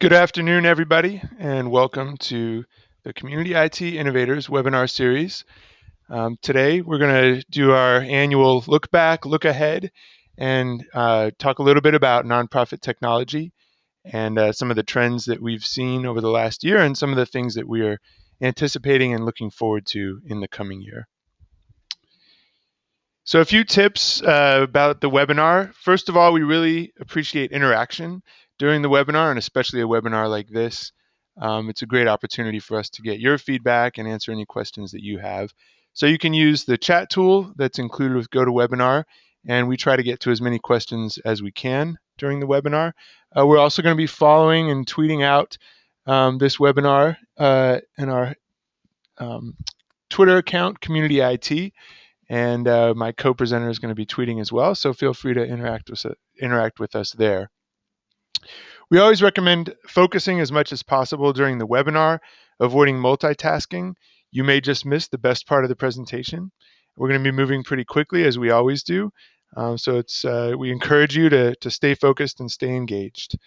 Good afternoon, everybody, and welcome to the Community IT Innovators webinar series. Today, we're going to do our annual look back, look ahead, and talk a little bit about nonprofit technology and some of the trends that we've seen over the last year and some of the things that we are anticipating and looking forward to in the coming year. So a few tips about the webinar. First of all, we really appreciate interaction during the webinar, and especially a webinar like this. It's a great opportunity for us to get your feedback and answer any questions that you have. So you can use the chat tool that's included with GoToWebinar, and we try to get to as many questions as we can during the webinar. We're also going to be following and tweeting out this webinar in our Twitter account, Community IT. And my co-presenter is going to be tweeting as well, so feel free to interact with us there. We always recommend focusing as much as possible during the webinar, avoiding multitasking. You may just miss the best part of the presentation. We're going to be moving pretty quickly, as we always do, so we encourage you to stay focused and stay engaged.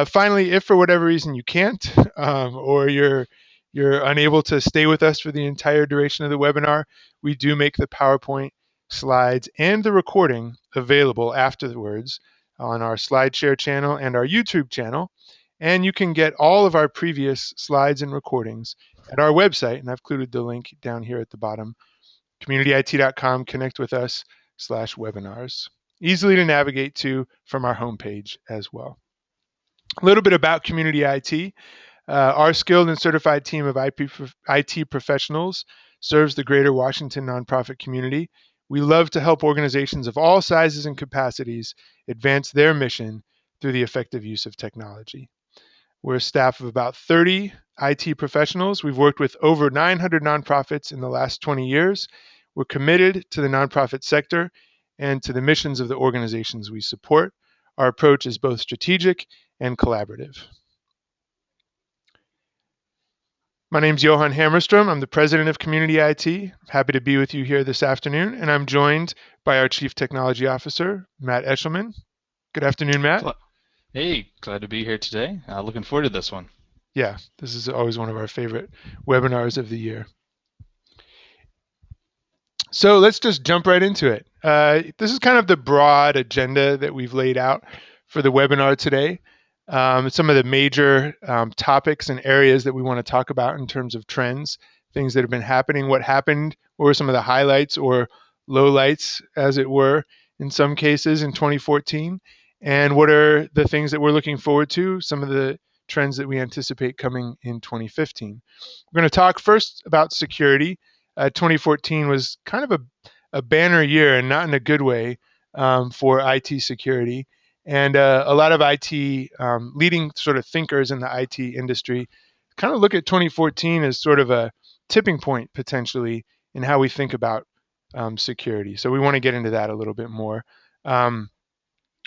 Finally, if for whatever reason you can't, or you're unable to stay with us for the entire duration of the webinar, we do make the PowerPoint slides and the recording available afterwards on our SlideShare channel and our YouTube channel. And you can get all of our previous slides and recordings at our website, and I've included the link down here at the bottom, communityit.com, connect with us/webinars. Easily to navigate to from our homepage as well. A little bit about Community IT. Our skilled and certified team of IT professionals serves the greater Washington nonprofit community. We love to help organizations of all sizes and capacities advance their mission through the effective use of technology. We're a staff of about 30 IT professionals. We've worked with over 900 nonprofits in the last 20 years. We're committed to the nonprofit sector and to the missions of the organizations we support. Our approach is both strategic and collaborative. My name is Johan Hammerstrom. I'm the president of Community IT. Happy to be with you here this afternoon, and I'm joined by our Chief Technology Officer, Matt Eshelman. Good afternoon, Matt. Hey, glad to be here today. Looking forward to this one. Yeah, this is always one of our favorite webinars of the year. So let's just jump right into it. This is kind of the broad agenda that we've laid out for the webinar today. Some of the major topics and areas that we want to talk about in terms of trends, things that have been happening, what happened, what were some of the highlights or lowlights, as it were, in some cases in 2014, and what are the things that we're looking forward to, some of the trends that we anticipate coming in 2015. We're going to talk first about security. 2014 was kind of a banner year, and not in a good way, for IT security. And a lot of IT leading sort of thinkers in the IT industry kind of look at 2014 as sort of a tipping point potentially in how we think about security. So we want to get into that a little bit more. We're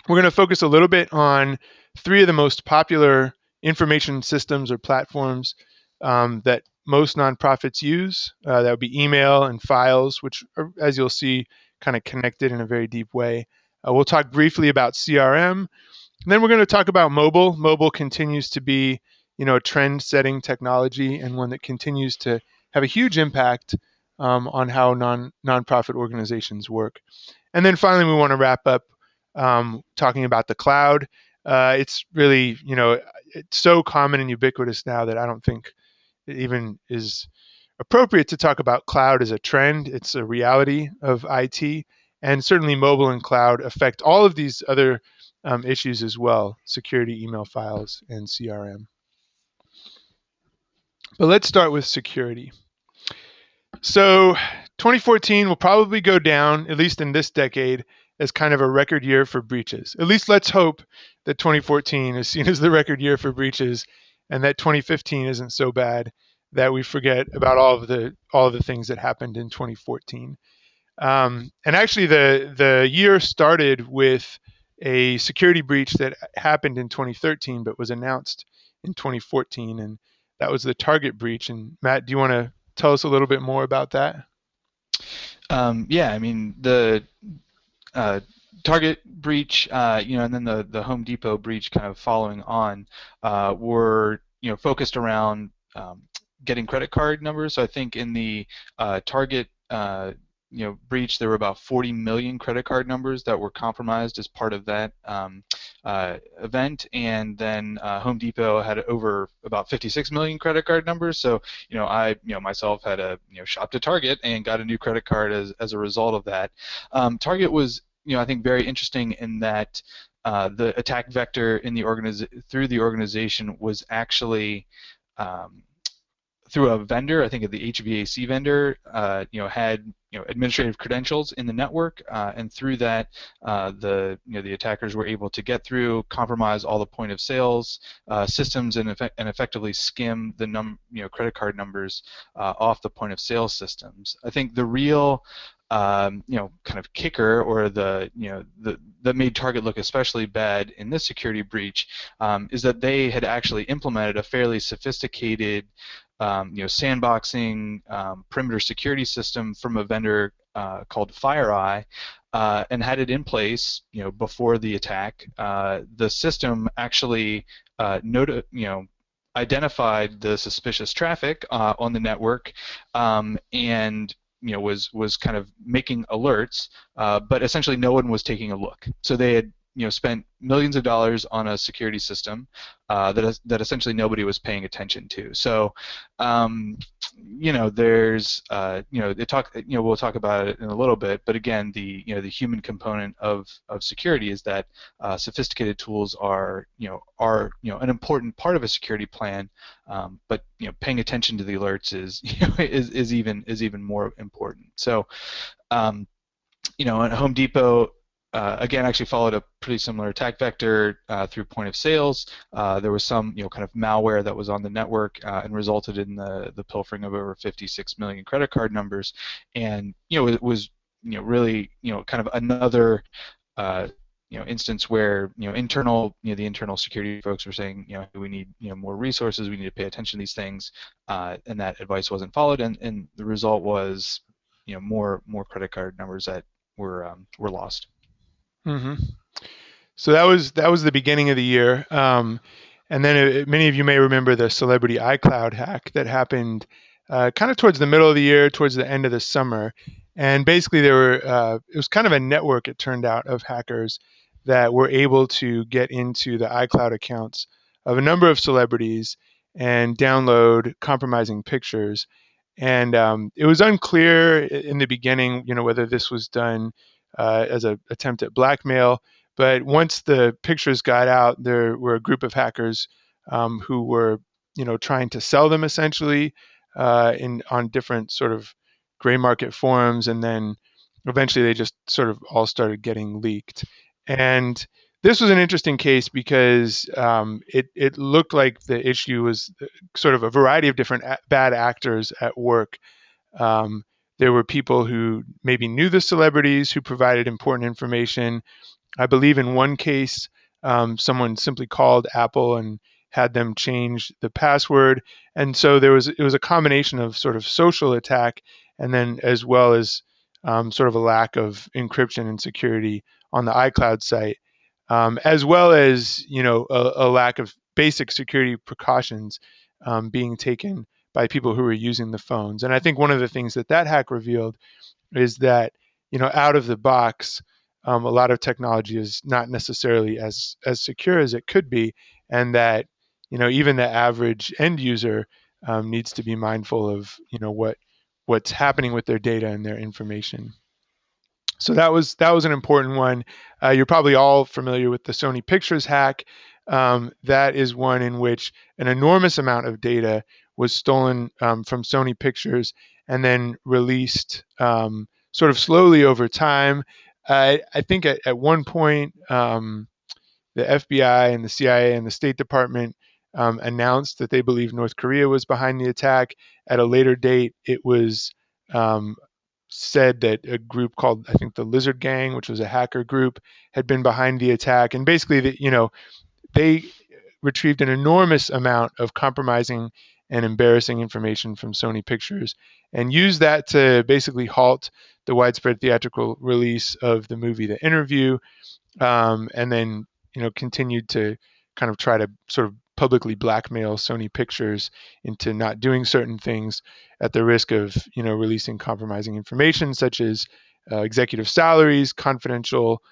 going to focus a little bit on three of the most popular information systems or platforms that most nonprofits use. That would be email and files, which are, as you'll see, kind of connected in a very deep way. We'll talk briefly about CRM. And then we're going to talk about mobile. Mobile continues to be, a trend-setting technology and one that continues to have a huge impact on how nonprofit organizations work. And then finally, we want to wrap up talking about the cloud. It's really, it's so common and ubiquitous now that I don't think it even is appropriate to talk about cloud as a trend. It's a reality of IT. And certainly mobile and cloud affect all of these other issues as well, security, email files, and CRM. But let's start with security. So 2014 will probably go down, at least in this decade, as kind of a record year for breaches. At least let's hope that 2014 is seen as the record year for breaches and that 2015 isn't so bad that we forget about all of the things that happened in 2014. And actually, the year started with a security breach that happened in 2013, but was announced in 2014, and that was the Target breach. And Matt, do you want to tell us a little bit more about that? Yeah, I mean the Target breach, and then the Home Depot breach kind of following on, were focused around getting credit card numbers. So I think in the Target breach, there were about 40 million credit card numbers that were compromised as part of that event, and then Home Depot had over about 56 million credit card numbers. So I myself had a shopped at Target and got a new credit card as a result of that. Target was I think very interesting in that the attack vector in the through the organization was actually um, through a vendor. I think the HVAC vendor, had administrative credentials in the network, and through that, the attackers were able to get through, compromise all the point of sales systems, and effectively skim the credit card numbers off the point of sale systems. I think the real kind of kicker, or that made Target look especially bad in this security breach, is that they had actually implemented a fairly sophisticated sandboxing perimeter security system from a vendor called FireEye, and had it in place, before the attack. The system actually identified the suspicious traffic on the network, and was kind of making alerts, but essentially no one was taking a look. So they had spent millions of dollars on a security system that essentially nobody was paying attention to. So there's we'll talk about it in a little bit, but again, the human component of security is that sophisticated tools are an important part of a security plan, but paying attention to the alerts is is even more important. So at Home Depot, again, actually followed a pretty similar attack vector through point of sales. There was some, kind of malware that was on the network, and resulted in the pilfering of over 56 million credit card numbers. And it was really kind of another instance where the internal security folks were saying, we need more resources, we need to pay attention to these things, and that advice wasn't followed, and the result was more credit card numbers that were lost. Hmm. So that was the beginning of the year, and then many of you may remember the celebrity iCloud hack that happened kind of towards the middle of the year, towards the end of the summer, and basically it was kind of a network, it turned out, of hackers that were able to get into the iCloud accounts of a number of celebrities and download compromising pictures. And it was unclear in the beginning, whether this was done as an attempt at blackmail. But once the pictures got out, there were a group of hackers who were, trying to sell them essentially in on different sort of gray market forums, and then eventually they just sort of all started getting leaked. And this was an interesting case because it looked like the issue was sort of a variety of different bad actors at work. Um, there were people who maybe knew the celebrities who provided important information. I believe in one case, someone simply called Apple and had them change the password, and so it was a combination of sort of social attack, and then as well as sort of a lack of encryption and security on the iCloud site, as well as a lack of basic security precautions being taken by people who were using the phones. And I think one of the things that hack revealed is that out of the box, a lot of technology is not necessarily as secure as it could be, and that even the average end user needs to be mindful of what's happening with their data and their information. So that was an important one. You're probably all familiar with the Sony Pictures hack. That is one in which an enormous amount of data was stolen from Sony Pictures and then released sort of slowly over time. I think at one point, the FBI and the CIA and the State Department announced that they believed North Korea was behind the attack. At a later date, it was um, said that a group called, I think, the Lizard Gang, which was a hacker group, had been behind the attack. And basically, they retrieved an enormous amount of compromising and embarrassing information from Sony Pictures, and used that to basically halt the widespread theatrical release of the movie The Interview, and then continued to kind of try to sort of publicly blackmail Sony Pictures into not doing certain things at the risk of releasing compromising information such as executive salaries, confidential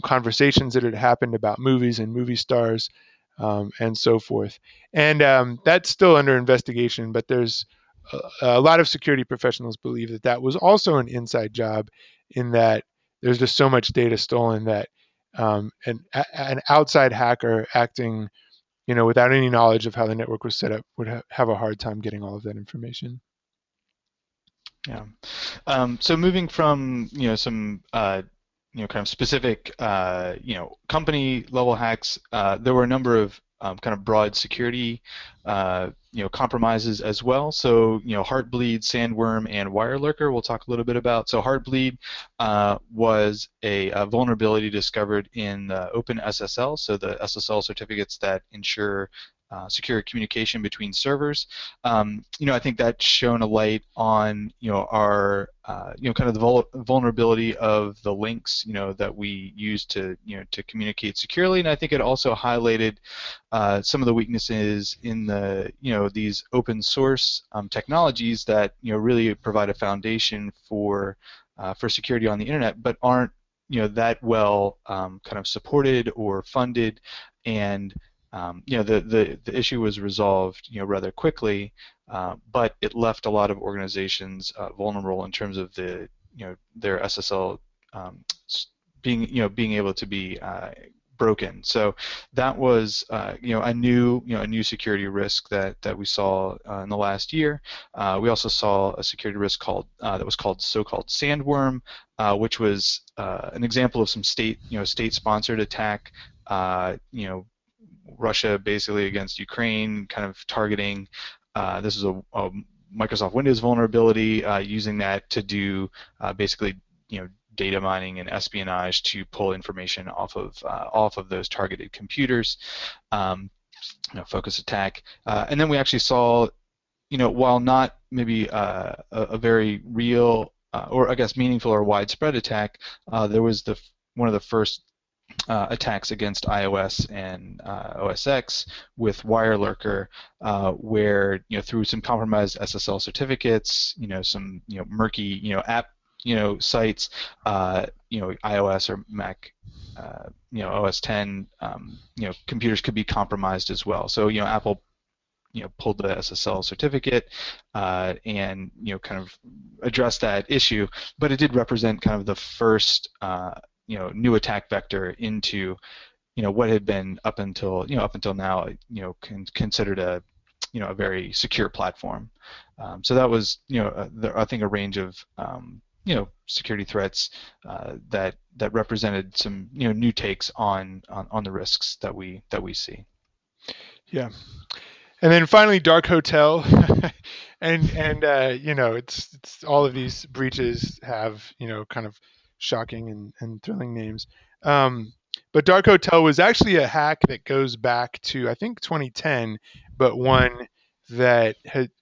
conversations that had happened about movies and movie stars, and so forth. And that's still under investigation, but there's a lot of security professionals believe that that was also an inside job, in that there's just so much data stolen that an outside hacker acting, without any knowledge of how the network was set up would have a hard time getting all of that information. Yeah. So moving from some kind of specific company level hacks, there were a number of kind of broad security compromises as well. So Heartbleed, Sandworm, and WireLurker we'll talk a little bit about. So Heartbleed was a vulnerability discovered in the OpenSSL, so the SSL certificates that ensure secure communication between servers. I think that's shown a light on our kind of the vulnerability of the links that we use to to communicate securely, and I think it also highlighted some of the weaknesses in the these open source technologies that really provide a foundation for security on the internet, but aren't that well kind of supported or funded, and the issue was resolved rather quickly, but it left a lot of organizations vulnerable in terms of their SSL being able to be broken. So that was a new security risk that we saw in the last year. We also saw a security risk that was called so-called Sandworm, which was an example of some state-sponsored attack. Russia basically against Ukraine, kind of targeting. This is a Microsoft Windows vulnerability, using that to do basically data mining and espionage to pull information off of those targeted computers. Focus attack, and then we actually saw, while not maybe a very real or I guess meaningful or widespread attack, there was one of the first attacks against iOS and OS X with WireLurker, where through some compromised SSL certificates, some murky app sites, iOS or Mac, OS 10, computers could be compromised as well. So Apple pulled the SSL certificate and kind of addressed that issue, but it did represent kind of the first new attack vector into what had been up until now considered a a very secure platform. So that was I think a range of security threats that represented some new takes on the risks that we see. Yeah. And then finally, Dark Hotel, and it's all of these breaches have kind of shocking and thrilling names. But Dark Hotel was actually a hack that goes back to I think 2010, but one that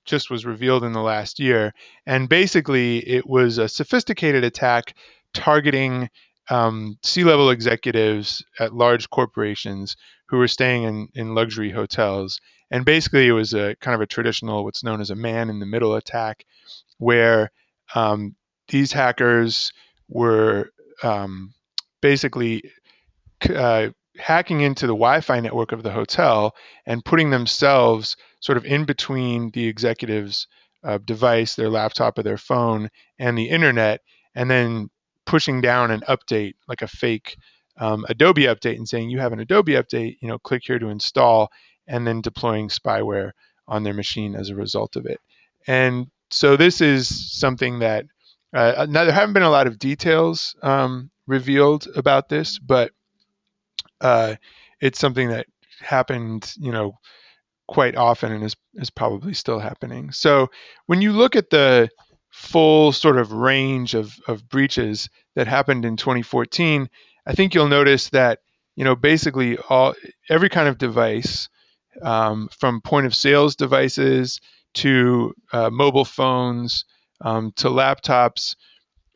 just was revealed in the last year. And basically, it was a sophisticated attack targeting C-level executives at large corporations who were staying in luxury hotels. And basically, it was a kind of a traditional, what's known as a man-in-the-middle attack, where these hackers were basically hacking into the Wi-Fi network of the hotel and putting themselves sort of in between the executive's device, their laptop or their phone, and the internet, and then pushing down an update, like a fake Adobe update, and saying, you have an Adobe update, click here to install, and then deploying spyware on their machine as a result of it. And so this is something that now there haven't been a lot of details revealed about this, but it's something that happened, quite often and is probably still happening. So when you look at the full sort of range of breaches that happened in 2014, I think you'll notice that basically every kind of device, from point of sales devices to mobile phones to laptops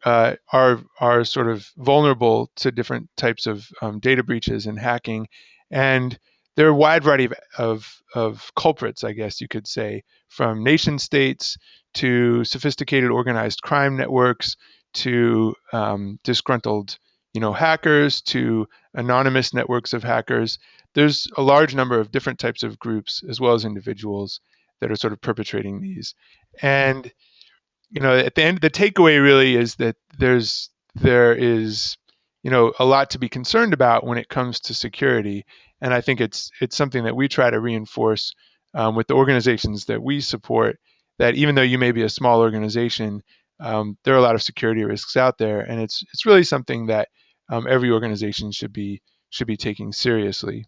are sort of vulnerable to different types of data breaches and hacking, and there are a wide variety of culprits, I guess you could say, from nation states to sophisticated organized crime networks to disgruntled, hackers to anonymous networks of hackers. There's a large number of different types of groups as well as individuals that are sort of perpetrating these, and at the end, the takeaway really is that there is a lot to be concerned about when it comes to security, and I think it's something that we try to reinforce with the organizations that we support. That even though you may be a small organization, there are a lot of security risks out there, and it's really something that every organization should be taking seriously.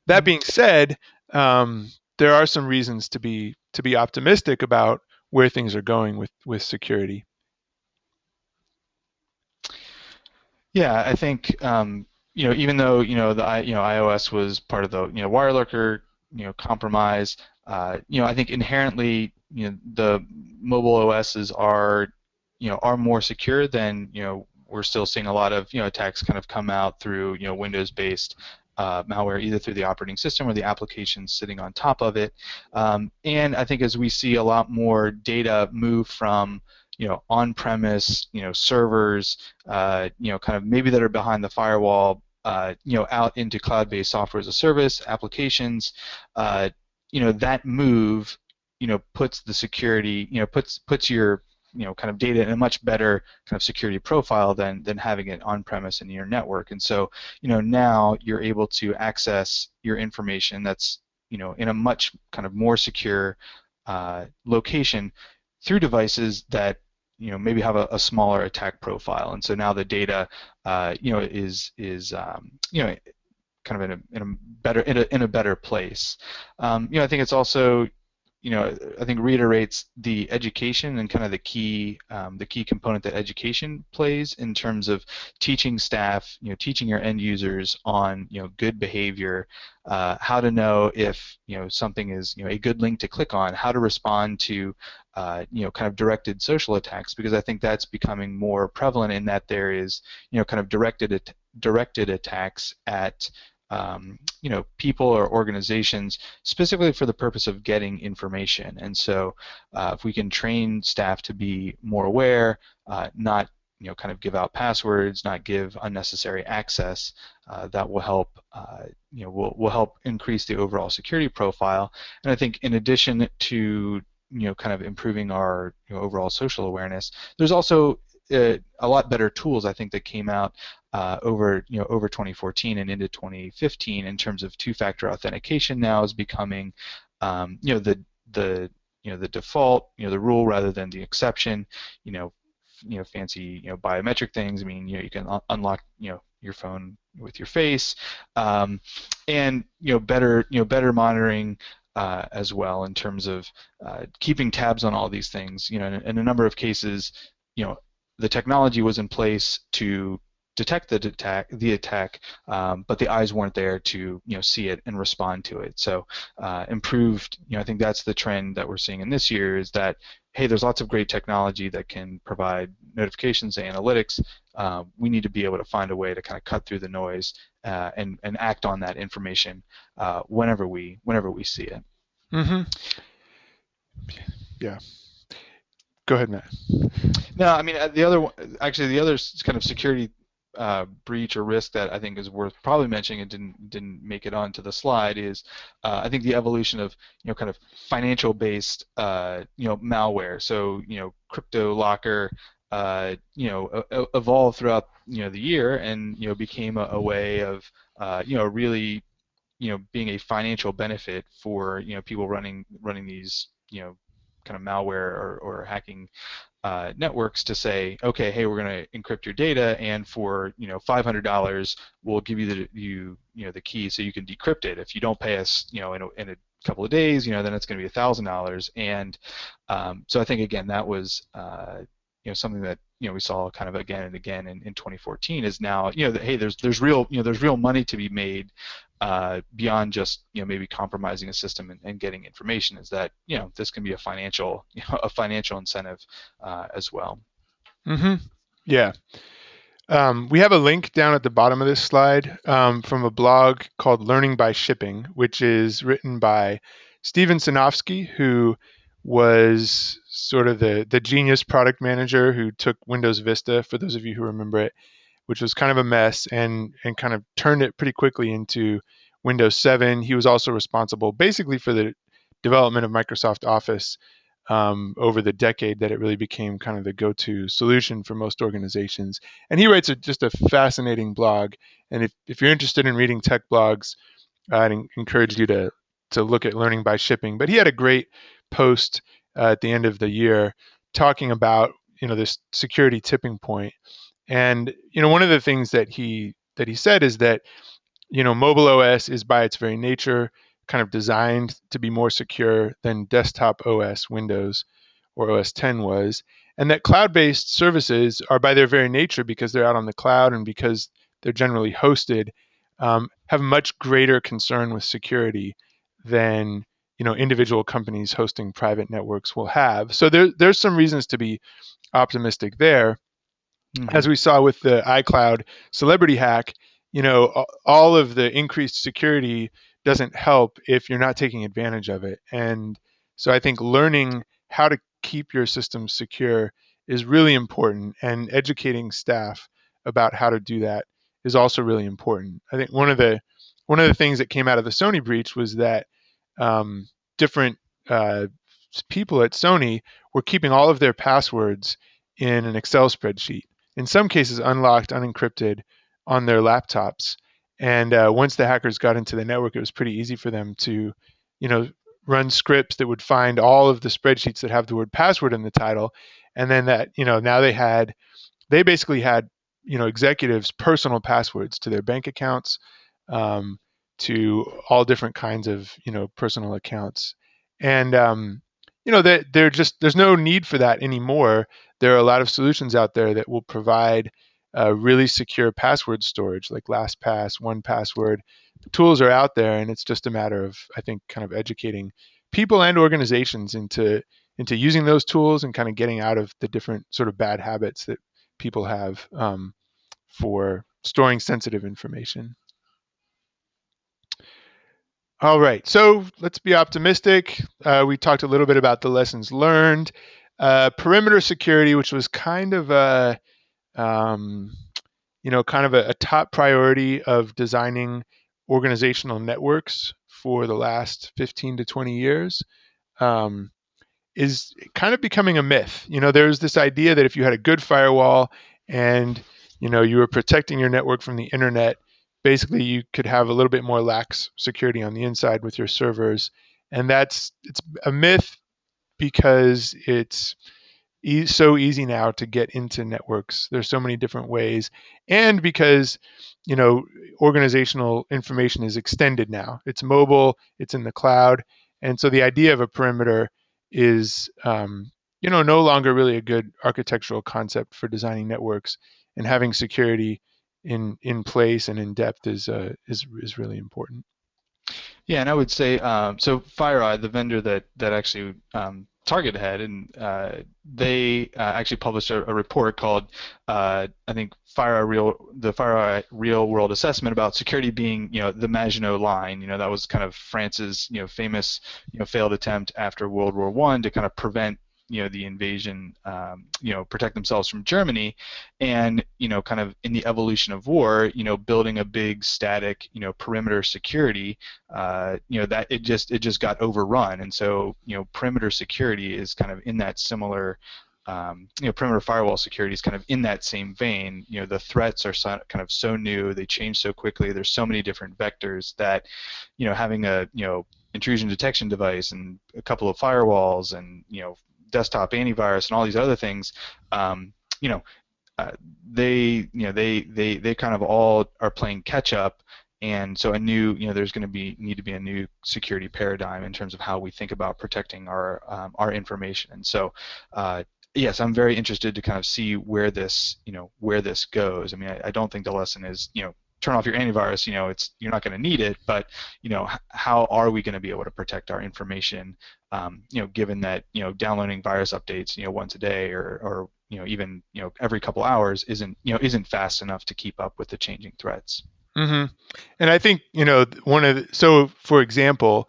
That being said, there are some reasons to be optimistic about where things are going with security. Yeah, I think even though iOS was part of the WireLurker compromise, I think inherently the mobile OSs are more secure than we're still seeing a lot of attacks kind of come out through Windows-based malware, either through the operating system or the applications sitting on top of it. And I think as we see a lot more data move from on-premise servers, kind of maybe that are behind the firewall, out into cloud-based software as a service applications, that move puts the security, puts your kind of data in a much better kind of security profile than having it on premise in your network. And so now you're able to access your information that's in a much kind of more secure location through devices that maybe have a smaller attack profile. And so now the data is kind of in a better place. I think it's also I think reiterates the education and kind of the key component that education plays in terms of teaching staff, teaching your end users on good behavior, how to know if something is a good link to click on, how to respond to kind of directed social attacks, because I think that's becoming more prevalent in that there is kind of directed attacks at people or organizations specifically for the purpose of getting information. And so if we can train staff to be more aware, not kind of give out passwords, not give unnecessary access, that will help will help increase the overall security profile. And I think in addition to kind of improving our overall social awareness, there's also a lot better tools I think that came out over 2014 and into 2015 in terms of two-factor authentication. Now is becoming the default, the rule rather than the exception. Fancy biometric things. I mean, you can unlock your phone with your face, and better monitoring as well in terms of keeping tabs on all these things. In a number of cases, the technology was in place to detect the attack, but the eyes weren't there to see it and respond to it. So improved, I think that's the trend that we're seeing in this year, is that hey, there's lots of great technology that can provide notifications and analytics. We need to be able to find a way to kind of cut through the noise and act on that information whenever we see it. Mm-hmm. Yeah. Go ahead, Matt. No, I mean the other kind of security breach or risk that I think is worth probably mentioning and didn't make it onto the slide is I think the evolution of kind of financial based malware. So crypto locker evolved throughout the year and became a way of really being a financial benefit for people running these kind of malware or hacking networks to say, okay, hey, we're going to encrypt your data, and for $500, we'll give you the key so you can decrypt it. If you don't pay us, in a couple of days, then it's going to be $1,000. And so I think again that was something that we saw kind of again and again in 2014 is now that hey, there's real money to be made beyond just maybe compromising a system and getting information is that this can be a financial a financial incentive as well. Hmm. Yeah. We have a link down at the bottom of this slide from a blog called Learning by Shipping, which is written by Steven Sinofsky, who was sort of the genius product manager who took Windows Vista, for those of you who remember it, which was kind of a mess, and kind of turned it pretty quickly into Windows 7. He was also responsible basically for the development of Microsoft Office over the decade that it really became kind of the go-to solution for most organizations. And he writes just a fascinating blog. And if you're interested in reading tech blogs, I'd encourage you to look at Learning by Shipping. But he had a great post at the end of the year talking about this security tipping point. And one of the things that he said is that mobile OS is by its very nature kind of designed to be more secure than desktop OS Windows or OS 10 was, and that cloud-based services are by their very nature, because they're out on the cloud and because they're generally hosted, have much greater concern with security than individual companies hosting private networks will have. So there's some reasons to be optimistic there. Mm-hmm. As we saw with the iCloud celebrity hack, all of the increased security doesn't help if you're not taking advantage of it. And so I think learning how to keep your systems secure is really important, and educating staff about how to do that is also really important. I think one of the things that came out of the Sony breach was that different uh, people at Sony were keeping all of their passwords in an Excel spreadsheet, in some cases unlocked, unencrypted on their laptops. And once the hackers got into the network, it was pretty easy for them to, you know, run scripts that would find all of the spreadsheets that have the word password in the title. And then that, now they basically had, executives' personal passwords to their bank accounts, um, to all different kinds of, personal accounts. And, that there's no need for that anymore. There are a lot of solutions out there that will provide really secure password storage, like LastPass, 1Password. The tools are out there, and it's just a matter of, I think, kind of educating people and organizations into using those tools and kind of getting out of the different sort of bad habits that people have for storing sensitive information. All right, so let's be optimistic. We talked a little bit about the lessons learned. Perimeter security, which was kind of um, a top priority of designing organizational networks for the last 15 to 20 years. Um, is kind of becoming a myth. There's this idea that if you had a good firewall and you were protecting your network from the internet, basically you could have a little bit more lax security on the inside with your servers, and it's a myth because it's so easy now to get into networks. There's so many different ways, and because you know organizational information is extended now. It's mobile, it's in the cloud, and so the idea of a perimeter is no longer really a good architectural concept for designing networks, and having security in place and in depth is really important. Yeah, and I would say so. FireEye, the vendor that actually Target had, and they actually published a report called I think the FireEye Real World Assessment about security being the Maginot Line. That was kind of France's famous failed attempt after World War I to kind of prevent the invasion, protect themselves from Germany, and kind of in the evolution of war, building a big static perimeter security, that it just got overrun, and so perimeter security is kind of in that similar. Perimeter firewall security is kind of in that same vein. The threats are kind of so new, they change so quickly. There's so many different vectors that, having a intrusion detection device and a couple of firewalls and desktop antivirus and all these other things, you know, they kind of all are playing catch up, and so a new there's going to need to be a new security paradigm in terms of how we think about protecting our information. And so yes, I'm very interested to kind of see where this goes. I mean, I don't think the lesson is turn off your antivirus, it's you're not going to need it, but how are we going to be able to protect our information? Given that downloading virus updates once a day or even every couple hours isn't fast enough to keep up with the changing threats. Hmm. And I think so for example,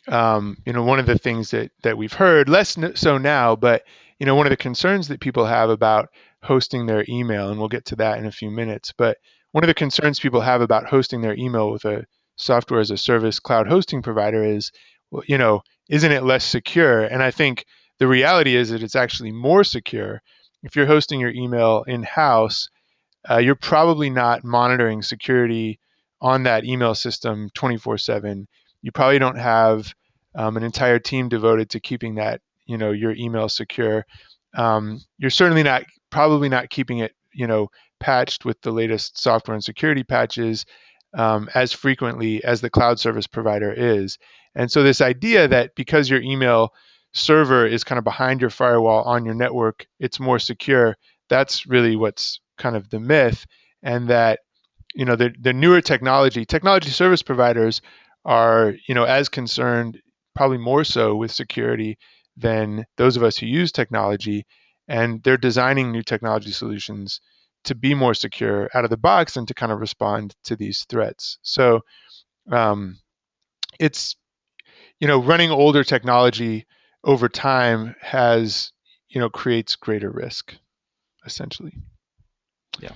one of the things that we've heard so now, but one of the concerns that people have about hosting their email, and we'll get to that in a few minutes, but one of the concerns people have about hosting their email with a software as a service cloud hosting provider is, well, isn't it less secure? And I think the reality is that it's actually more secure if you're hosting your email in house. You're probably not monitoring security on that email system 24/7. You probably don't have an entire team devoted to keeping that, your email secure. You're certainly not, probably not keeping it, patched with the latest software and security patches as frequently as the cloud service provider is. And so this idea that because your email server is kind of behind your firewall on your network, it's more secure, that's really what's kind of the myth. And that the newer technology service providers are as concerned, probably more so, with security than those of us who use technology, and they're designing new technology solutions to be more secure out of the box and to kind of respond to these threats. So um, it's running older technology over time has creates greater risk, essentially. Yeah.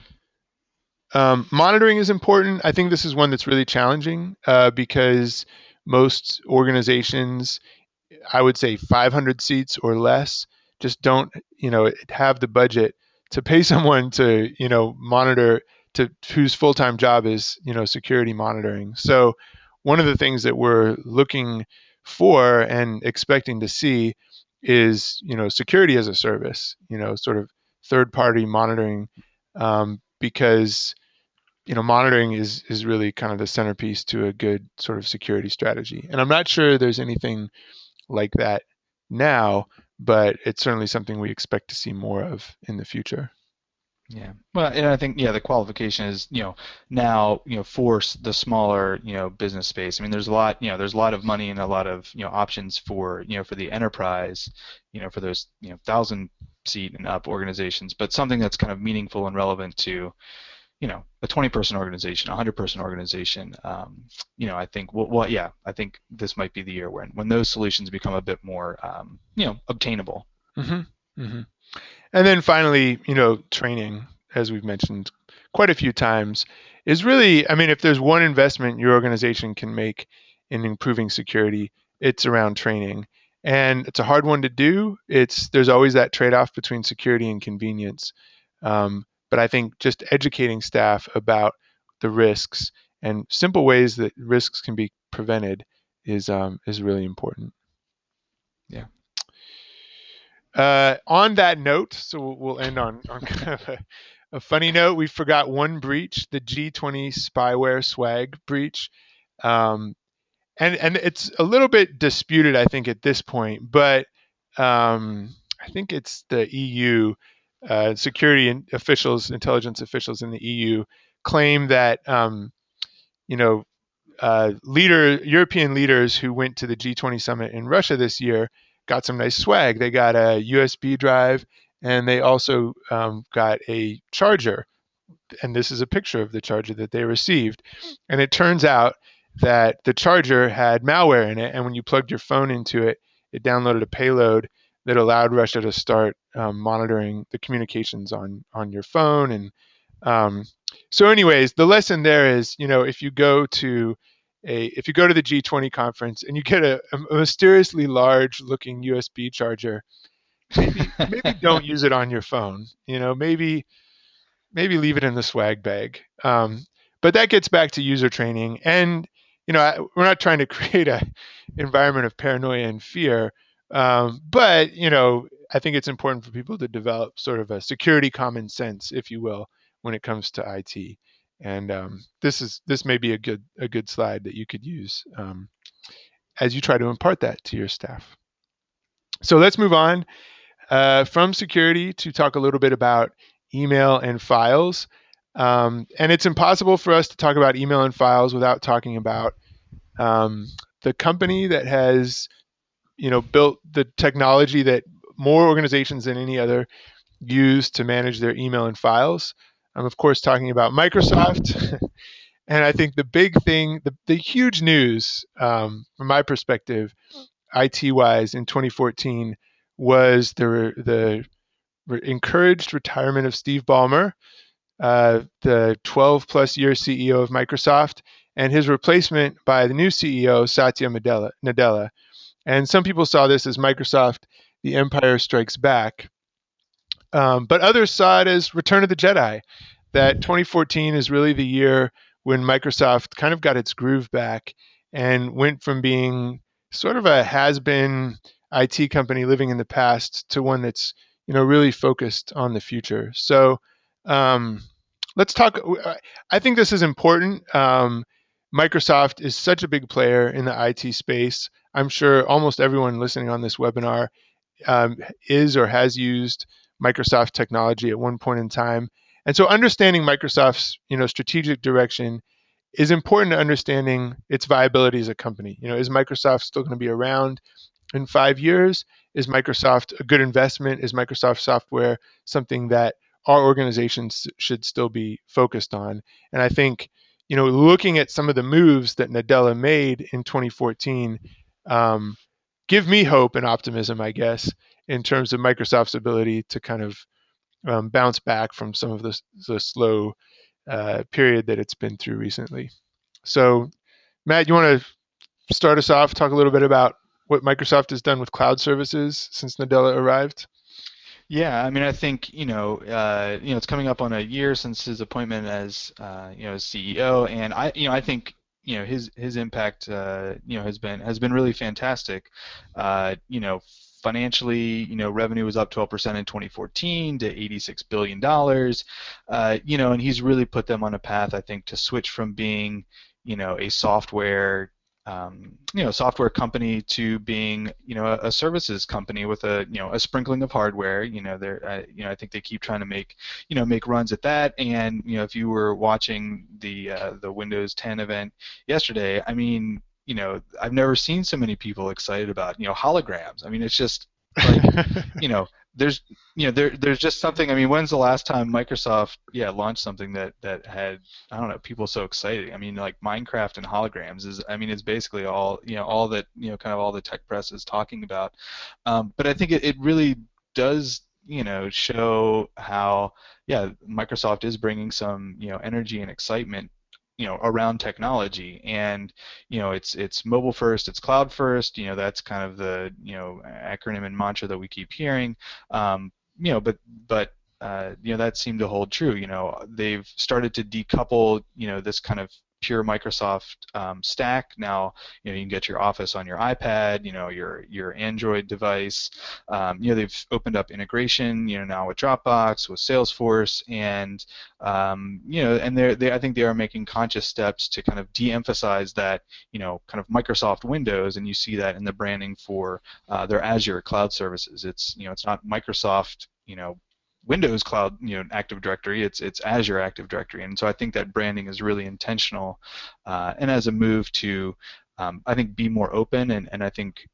Monitoring is important. I think this is one that's really challenging because most organizations, I would say 500 seats or less, just don't, have the budget to pay someone to, monitor, to whose full-time job is, security monitoring. So one of the things that we're looking for and expecting to see is, security as a service, sort of third-party monitoring, because monitoring is really kind of the centerpiece to a good sort of security strategy. And I'm not sure there's anything like that now, but it's certainly something we expect to see more of in the future. Yeah. Well, and I think the qualification is now for the smaller business space. I mean, there's a lot of money and a lot of options for for the enterprise, for those 1,000 seat and up organizations, but something that's kind of meaningful and relevant to a 20-person organization, a 100-person organization. I think yeah, I think this might be the year when those solutions become a bit more obtainable. Hmm. Hmm. And then finally, training, as we've mentioned quite a few times, is really, I mean, if there's one investment your organization can make in improving security, it's around training. And it's a hard one to do. There's always that trade-off between security and convenience. But I think just educating staff about the risks and simple ways that risks can be prevented is really important. Yeah. On that note, so we'll end on kind of a funny note. We forgot one breach, the G20 spyware swag breach. Um, and it's a little bit disputed, I think, at this point, but I think it's the EU security officials, intelligence officials in the EU claim that you know European leaders who went to the G20 summit in Russia this year got some nice swag. They got a USB drive, and they also got a charger. And this is a picture of the charger that they received. And it turns out that the charger had malware in it, and when you plugged your phone into it, it downloaded a payload that allowed Russia to start monitoring the communications on your phone. And anyways, the lesson there is, if you go to the G20 conference and you get a mysteriously large looking USB charger, maybe don't use it on your phone. Maybe leave it in the swag bag. But that gets back to user training, and we're not trying to create a environment of paranoia and fear, but I think it's important for people to develop sort of a security common sense, if you will, when it comes to IT. And this may be a good slide that you could use as you try to impart that to your staff. So let's move on from security to talk a little bit about email and files. And it's impossible for us to talk about email and files without talking about um, the company that has built the technology that more organizations than any other use to manage their email and files. I'm of course talking about Microsoft. And I think the big thing, the huge news from my perspective, IT wise, in 2014 was the encouraged retirement of Steve Ballmer, the 12 plus year CEO of Microsoft, and his replacement by the new CEO, Satya Nadella. And some people saw this as Microsoft, the Empire Strikes Back. But others saw it as Return of the Jedi, that 2014 is really the year when Microsoft kind of got its groove back and went from being sort of a has-been IT company living in the past to one that's really focused on the future. So um, let's talk. I think this is important. Microsoft is such a big player in the IT space. I'm sure almost everyone listening on this webinar is or has used Microsoft technology at one point in time. And so understanding Microsoft's strategic direction is important to understanding its viability as a company. Is Microsoft still going to be around in 5 years? Is Microsoft a good investment? Is Microsoft software something that our organizations should still be focused on? And I think, looking at some of the moves that Nadella made in 2014, um, give me hope and optimism, I guess, in terms of Microsoft's ability to kind of bounce back from some of the slow period that it's been through recently. So, Matt, you want to start us off, talk a little bit about what Microsoft has done with cloud services since Nadella arrived? Yeah, I mean, I think it's coming up on a year since his appointment as as CEO, and I think his impact has been really fantastic. Financially, revenue was up 12% in 2014 to $86 billion. And he's really put them on a path, I think, to switch from being a software company to being, a services company with a sprinkling of hardware. I think they keep trying to make runs at that. And if you were watching the Windows 10 event yesterday, I mean, I've never seen so many people excited about, holograms. I mean, it's just like, you know, there's, there's just something. I mean, when's the last time Microsoft, launched something that had, I don't know, people so excited? I mean, like Minecraft and holograms is, I mean, it's basically all that, kind of all the tech press is talking about. But I think it really does, show how, Microsoft is bringing some, energy and excitement, around technology. And it's mobile first, it's cloud first. That's kind of the acronym and mantra that we keep hearing. But that seemed to hold true. They've started to decouple this kind of pure Microsoft stack. Now you can get your Office on your iPad, your Android device. They've opened up integration now with Dropbox, with Salesforce, and and I think they are making conscious steps to kind of de-emphasize that kind of Microsoft Windows, and you see that in the branding for their Azure cloud services. It's not Microsoft Windows Cloud, Active Directory. It's Azure Active Directory, and so I think that branding is really intentional, and as a move to, I think, be more open, and I think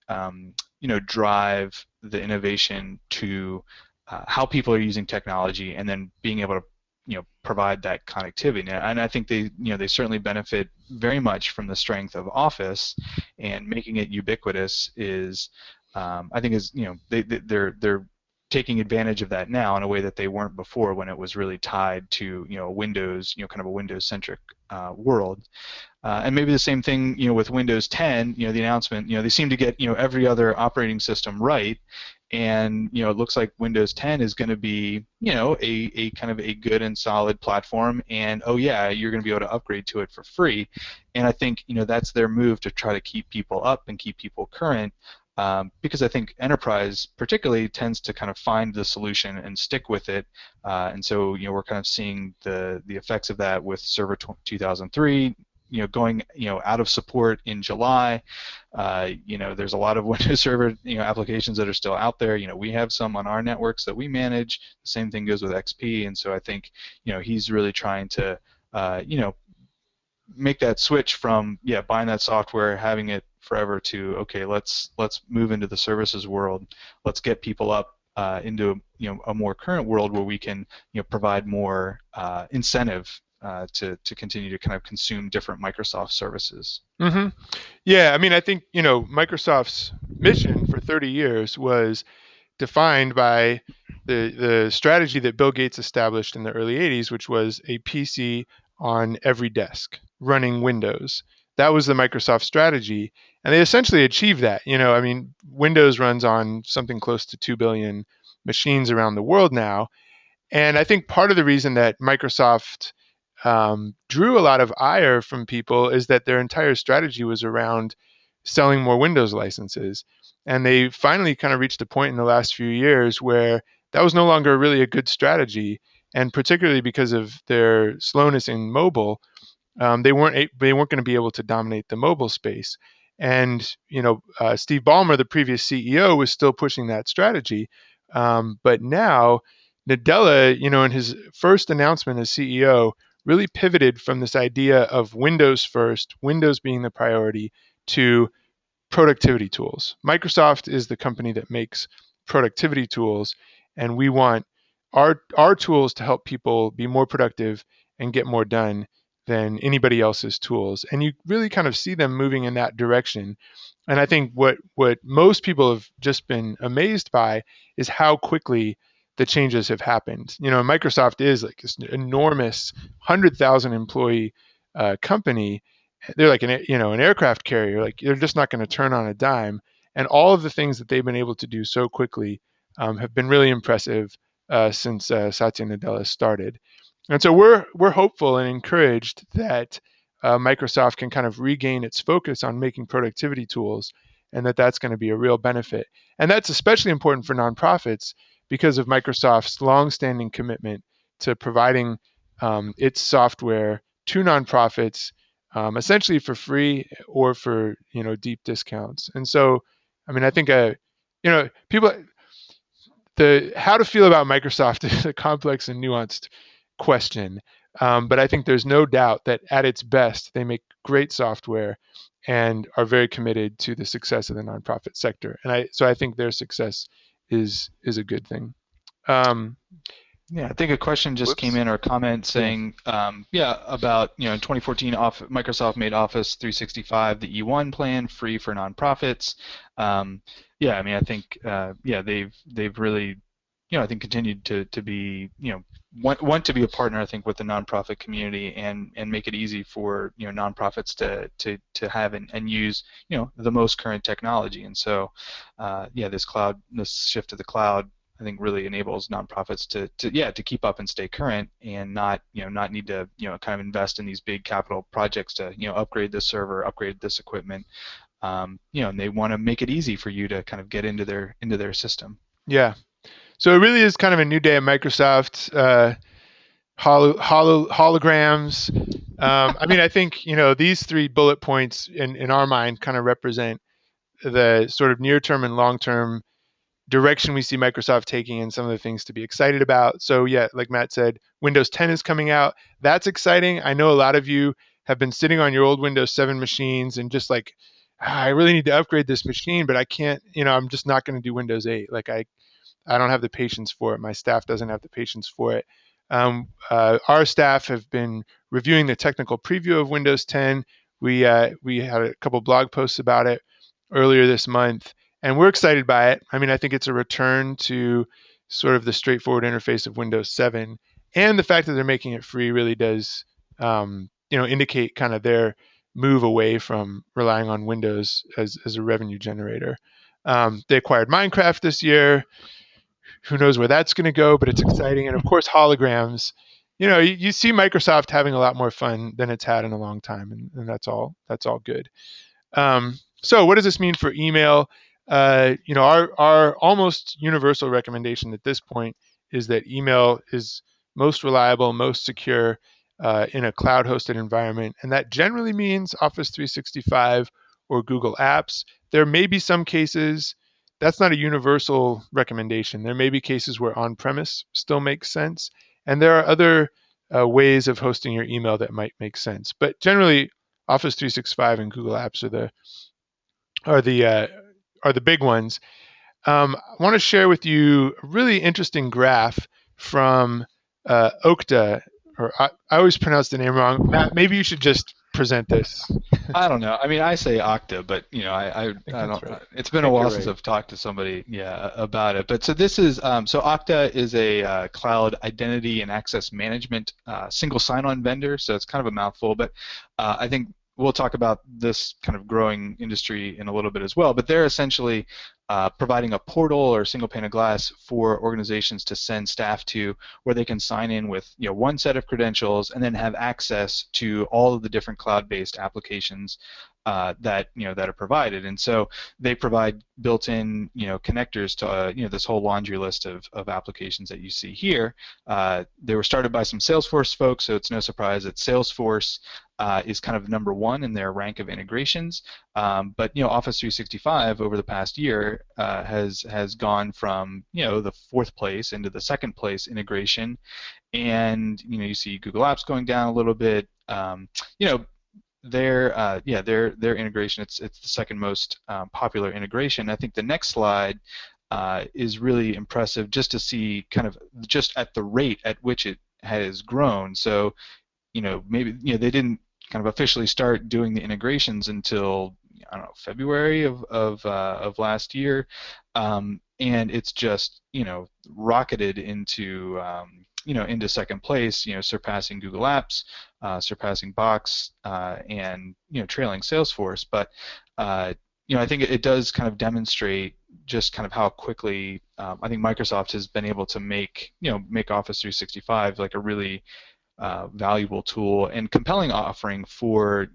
drive the innovation to how people are using technology, and then being able to provide that connectivity. And I think they certainly benefit very much from the strength of Office, and making it ubiquitous is, I think, is they're taking advantage of that now in a way that they weren't before, when it was really tied to Windows, kind of a Windows-centric world. And maybe the same thing, with Windows 10. The announcement, they seem to get every other operating system right, and it looks like Windows 10 is going to be a kind of a good and solid platform, and oh yeah, you're going to be able to upgrade to it for free. And I think that's their move to try to keep people up and keep people current, because I think enterprise particularly tends to kind of find the solution and stick with it, and so we're kind of seeing the effects of that with Server 2003. going out of support in July. There's a lot of Windows Server applications that are still out there. We have some on our networks that we manage. The same thing goes with XP, and so I think he's really trying to make that switch from buying that software, having it forever, to okay, let's move into the services world. Let's get people up into a more current world where we can provide more incentive to continue to kind of consume different Microsoft services. Hmm. Yeah, I mean, I think Microsoft's mission for 30 years was defined by the strategy that Bill Gates established in the early 80s, which was a PC on every desk running Windows. That was the Microsoft strategy, and they essentially achieved that. I mean, Windows runs on something close to 2 billion machines around the world now, and I think part of the reason that Microsoft drew a lot of ire from people is that their entire strategy was around selling more Windows licenses. And they finally kind of reached a point in the last few years where that was no longer really a good strategy. And particularly because of their slowness in mobile, they weren't going to be able to dominate the mobile space. And Steve Ballmer, the previous CEO, was still pushing that strategy. But now Nadella, in his first announcement as CEO, really pivoted from this idea of Windows first, Windows being the priority, to productivity tools. Microsoft is the company that makes productivity tools, and we want our tools to help people be more productive and get more done than anybody else's tools. And you really kind of see them moving in that direction. And I think what most people have just been amazed by is how quickly the changes have happened. Microsoft is like this enormous 100,000 employee company. They're like an aircraft carrier. Like they're just not going to turn on a dime. And all of the things that they've been able to do so quickly have been really impressive since Satya Nadella started. And so we're hopeful and encouraged that Microsoft can kind of regain its focus on making productivity tools, and that's going to be a real benefit. And that's especially important for nonprofits because of Microsoft's longstanding commitment to providing its software to nonprofits, essentially for free or for deep discounts. And so, I mean, I think people, the how to feel about Microsoft is a complex and nuanced question. But I think there's no doubt that at its best, they make great software and are very committed to the success of the nonprofit sector. And so I think their success is a good thing. Um, Yeah, I think a question just came Whoops. in, or a comment Yeah. saying, about, in 2014, Microsoft made Office 365 the E1 plan free for nonprofits. Yeah, I mean, I think, they've really, I think continued to be, want to be a partner, I think, with the nonprofit community, and make it easy for, nonprofits to have and use, the most current technology. And so, this shift to the cloud, I think, really enables nonprofits to keep up and stay current, and not need to kind of invest in these big capital projects to upgrade this server, upgrade this equipment. And they want to make it easy for you to kind of get into their system. Yeah. So it really is kind of a new day at Microsoft. Holograms. I mean, I think these three bullet points in our mind kind of represent the sort of near term and long term direction we see Microsoft taking and some of the things to be excited about. So yeah, like Matt said, Windows 10 is coming out. That's exciting. I know a lot of you have been sitting on your old Windows 7 machines and just like, I really need to upgrade this machine, but I can't, I'm just not going to do Windows 8. Like I don't have the patience for it. My staff doesn't have the patience for it. Our staff have been reviewing the technical preview of Windows 10. We had a couple blog posts about it earlier this month, and we're excited by it. I mean, I think it's a return to sort of the straightforward interface of Windows 7, and the fact that they're making it free really does, indicate kind of their move away from relying on Windows as a revenue generator. They acquired Minecraft this year. Who knows where that's going to go, but it's exciting. And of course, holograms. You see Microsoft having a lot more fun than it's had in a long time, and that's all. That's all good. So, what does this mean for email? Our almost universal recommendation at this point is that email is most reliable, most secure, in a cloud hosted environment. And that generally means Office 365 or Google Apps. There may be some cases, that's not a universal recommendation. There may be cases where on premise still makes sense. And there are other ways of hosting your email that might make sense. But generally, Office 365 and Google Apps are the uh, are the big ones. I want to share with you a really interesting graph from Okta, or I always pronounce the name wrong. Matt, maybe you should just present this. I don't know. I mean, I say Okta, but I I think that's don't. right. It's I been a think you're while since right. I've talked to somebody, yeah, about it. But so this is so Okta is a cloud identity and access management single sign-on vendor. So it's kind of a mouthful, but I think we'll talk about this kind of growing industry in a little bit as well. But they're essentially providing a portal or single pane of glass for organizations to send staff to, where they can sign in with one set of credentials and then have access to all of the different cloud-based applications that are provided. And so they provide built-in connectors to this whole laundry list of applications that you see here. They were started by some Salesforce folks, so it's no surprise that Salesforce is kind of number one in their rank of integrations. But Office 365 over the past year has gone from the fourth place into the second place integration, and you see Google Apps going down a little bit. You know, their integration, it's the second most popular integration. I think the next slide is really impressive, just to see kind of just at the rate at which it has grown. So maybe they didn't kind of officially start doing the integrations until I don't know, February of last year, and it's just rocketed into second place, surpassing Google Apps, surpassing Box, and trailing Salesforce. But I think it does kind of demonstrate just kind of how quickly I think Microsoft has been able to make Office 365 like a really valuable tool and compelling offering for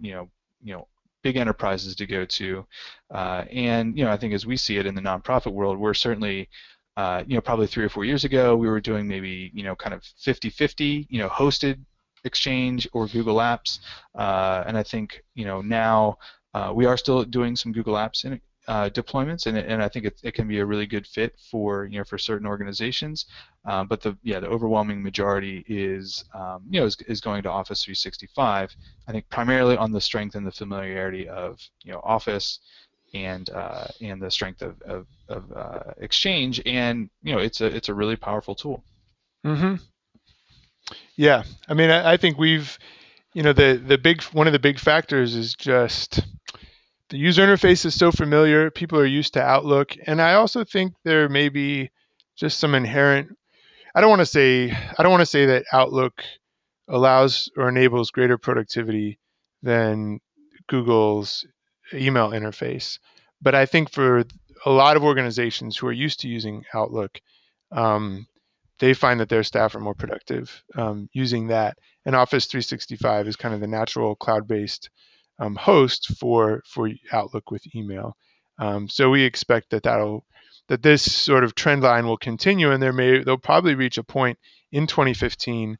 big enterprises to go to. And I think as we see it in the nonprofit world, we're certainly probably 3 or 4 years ago, we were doing maybe kind of 50-50, hosted Exchange or Google Apps, and I think now we are still doing some Google Apps deployments, and I think it can be a really good fit for certain organizations. But the overwhelming majority is going to Office 365. I think primarily on the strength and the familiarity of Office and the strength of Exchange, and it's a really powerful tool. Hmm. Yeah, I mean, I think we've, the big one of the big factors is just the user interface is so familiar. People are used to Outlook, and I also think there may be just some inherent. I don't want to say that Outlook allows or enables greater productivity than Google's email interface. But I think for a lot of organizations who are used to using Outlook, um, they find that their staff are more productive using that. And Office 365 is kind of the natural cloud-based host for Outlook with email. So we expect that this sort of trend line will continue, and they'll probably reach a point in 2015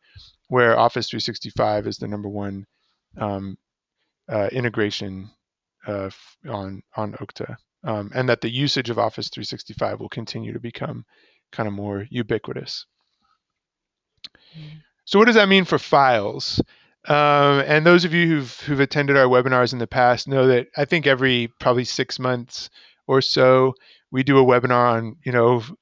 where Office 365 is the number one um, integration on Okta, and that the usage of Office 365 will continue to become kind of more ubiquitous. So what does that mean for files? And those of you who've attended our webinars in the past know that I think every probably 6 months or so we do a webinar on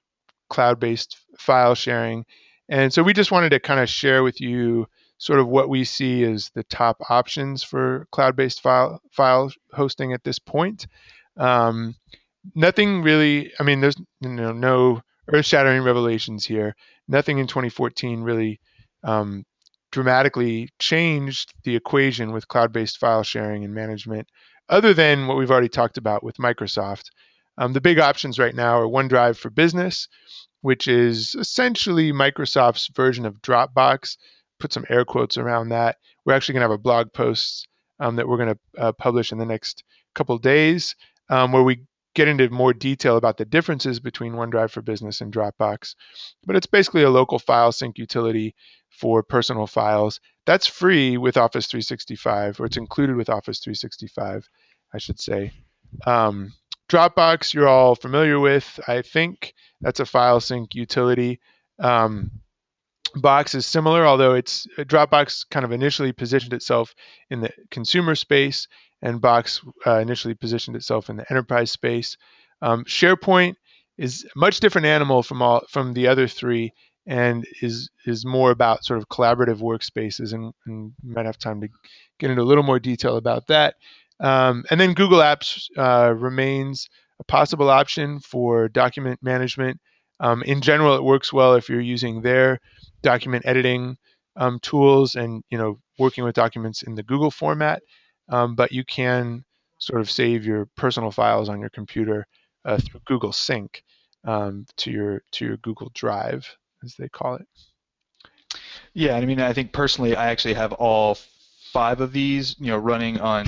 cloud-based file sharing. And so we just wanted to kind of share with you sort of what we see as the top options for cloud-based file hosting at this point. Um, Nothing really, I mean, there's no earth-shattering revelations here. Nothing in 2014 really um, dramatically changed the equation with cloud-based file sharing and management, other than what we've already talked about with Microsoft. The big options right now are OneDrive for Business, which is essentially Microsoft's version of Dropbox. Put some air quotes around that. We're actually going to have a blog post that we're going to publish in the next couple of days where we get into more detail about the differences between OneDrive for Business and Dropbox. But it's basically a local file sync utility for personal files. That's free with Office 365, or it's included with Office 365, I should say. Um, Dropbox, you're all familiar with, I think. That's a file sync utility. Um, Box is similar, although it's Dropbox kind of initially positioned itself in the consumer space, and Box initially positioned itself in the enterprise space. SharePoint is a much different animal from the other three, and is more about sort of collaborative workspaces, and we might have time to get into a little more detail about that. And then Google Apps remains a possible option for document management. In general, it works well if you're using their document editing tools and working with documents in the Google format. But you can sort of save your personal files on your computer through Google Sync to your Google Drive, as they call it. Yeah, I mean, I think personally, I actually have all five of these, running on,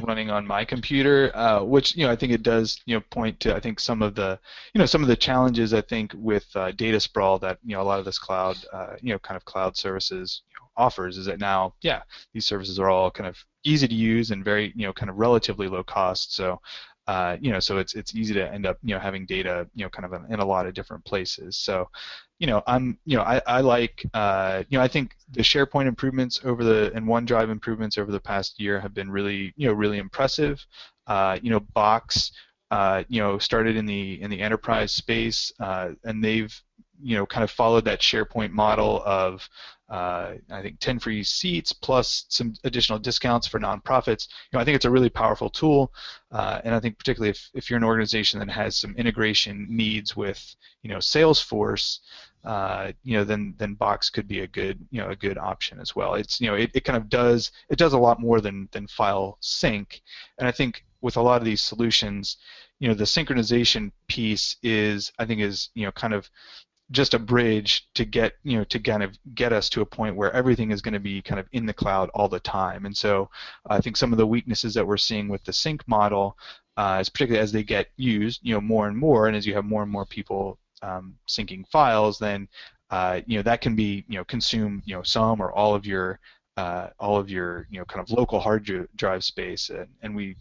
running on my computer, which, I think it does, point to, I think some of the challenges I think with data sprawl that, a lot of this cloud, kind of cloud services offers is that now, yeah, these services are all kind of easy to use and very, kind of relatively low cost. So, so it's easy to end up, having data, kind of in a lot of different places. So, I like, I think the SharePoint improvements and OneDrive improvements over the past year have been really, really impressive. Box, started in the enterprise space, and they've, kind of followed that SharePoint model of, I think 10 free seats plus some additional discounts for nonprofits. I think it's a really powerful tool, and I think particularly if you're an organization that has some integration needs with, Salesforce, then Box could be a good option as well. It's, it kind of does a lot more than file sync, and I think with a lot of these solutions, the synchronization piece I think is, kind of just a bridge to get to kind of get us to a point where everything is going to be kind of in the cloud all the time. And so I think some of the weaknesses that we're seeing with the sync model is particularly as they get used more and more, and as you have more and more people syncing files, then that can be consume some or all of your kind of local hard drive space. And we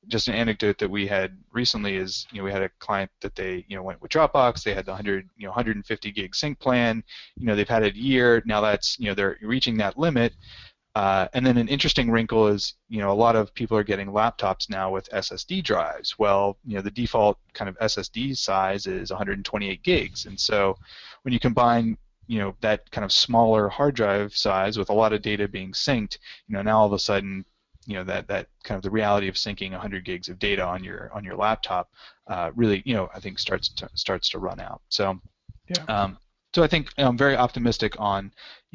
just an anecdote that we had recently is we had a client that they went with Dropbox. They had the 150 gig sync plan. They've had it a year now. That's they're reaching that limit. And then an interesting wrinkle is, a lot of people are getting laptops now with SSD drives. Well, the default kind of SSD size is 128 gigs, and so when you combine, that kind of smaller hard drive size with a lot of data being synced, now all of a sudden, that kind of the reality of syncing 100 gigs of data on your laptop really, I think starts to run out. So, Yeah. so I think I'm very optimistic on,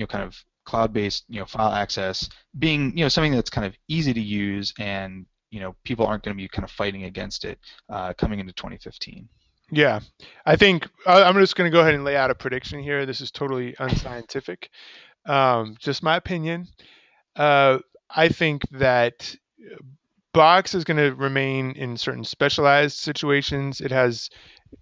kind of cloud-based, file access being, something that's kind of easy to use, and people aren't going to be kind of fighting against it coming into 2015. Yeah, I think I'm just going to go ahead and lay out a prediction here. This is totally unscientific, just my opinion. Uh, I think that Box is going to remain in certain specialized situations. It has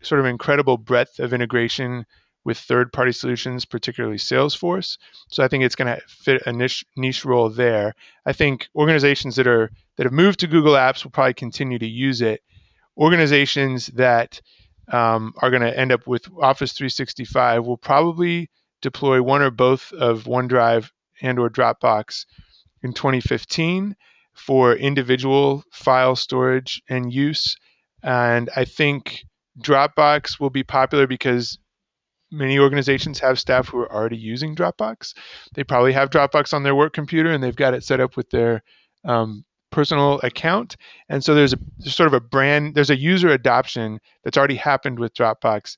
sort of incredible breadth of integration with third-party solutions, particularly Salesforce. So I think it's going to fit a niche role there. I think organizations that have moved to Google Apps will probably continue to use it. Organizations that are going to end up with Office 365 will probably deploy one or both of OneDrive and/or Dropbox in 2015 for individual file storage and use. And I think Dropbox will be popular because many organizations have staff who are already using Dropbox. They probably have Dropbox on their work computer and they've got it set up with their personal account. And so there's sort of there's a user adoption that's already happened with Dropbox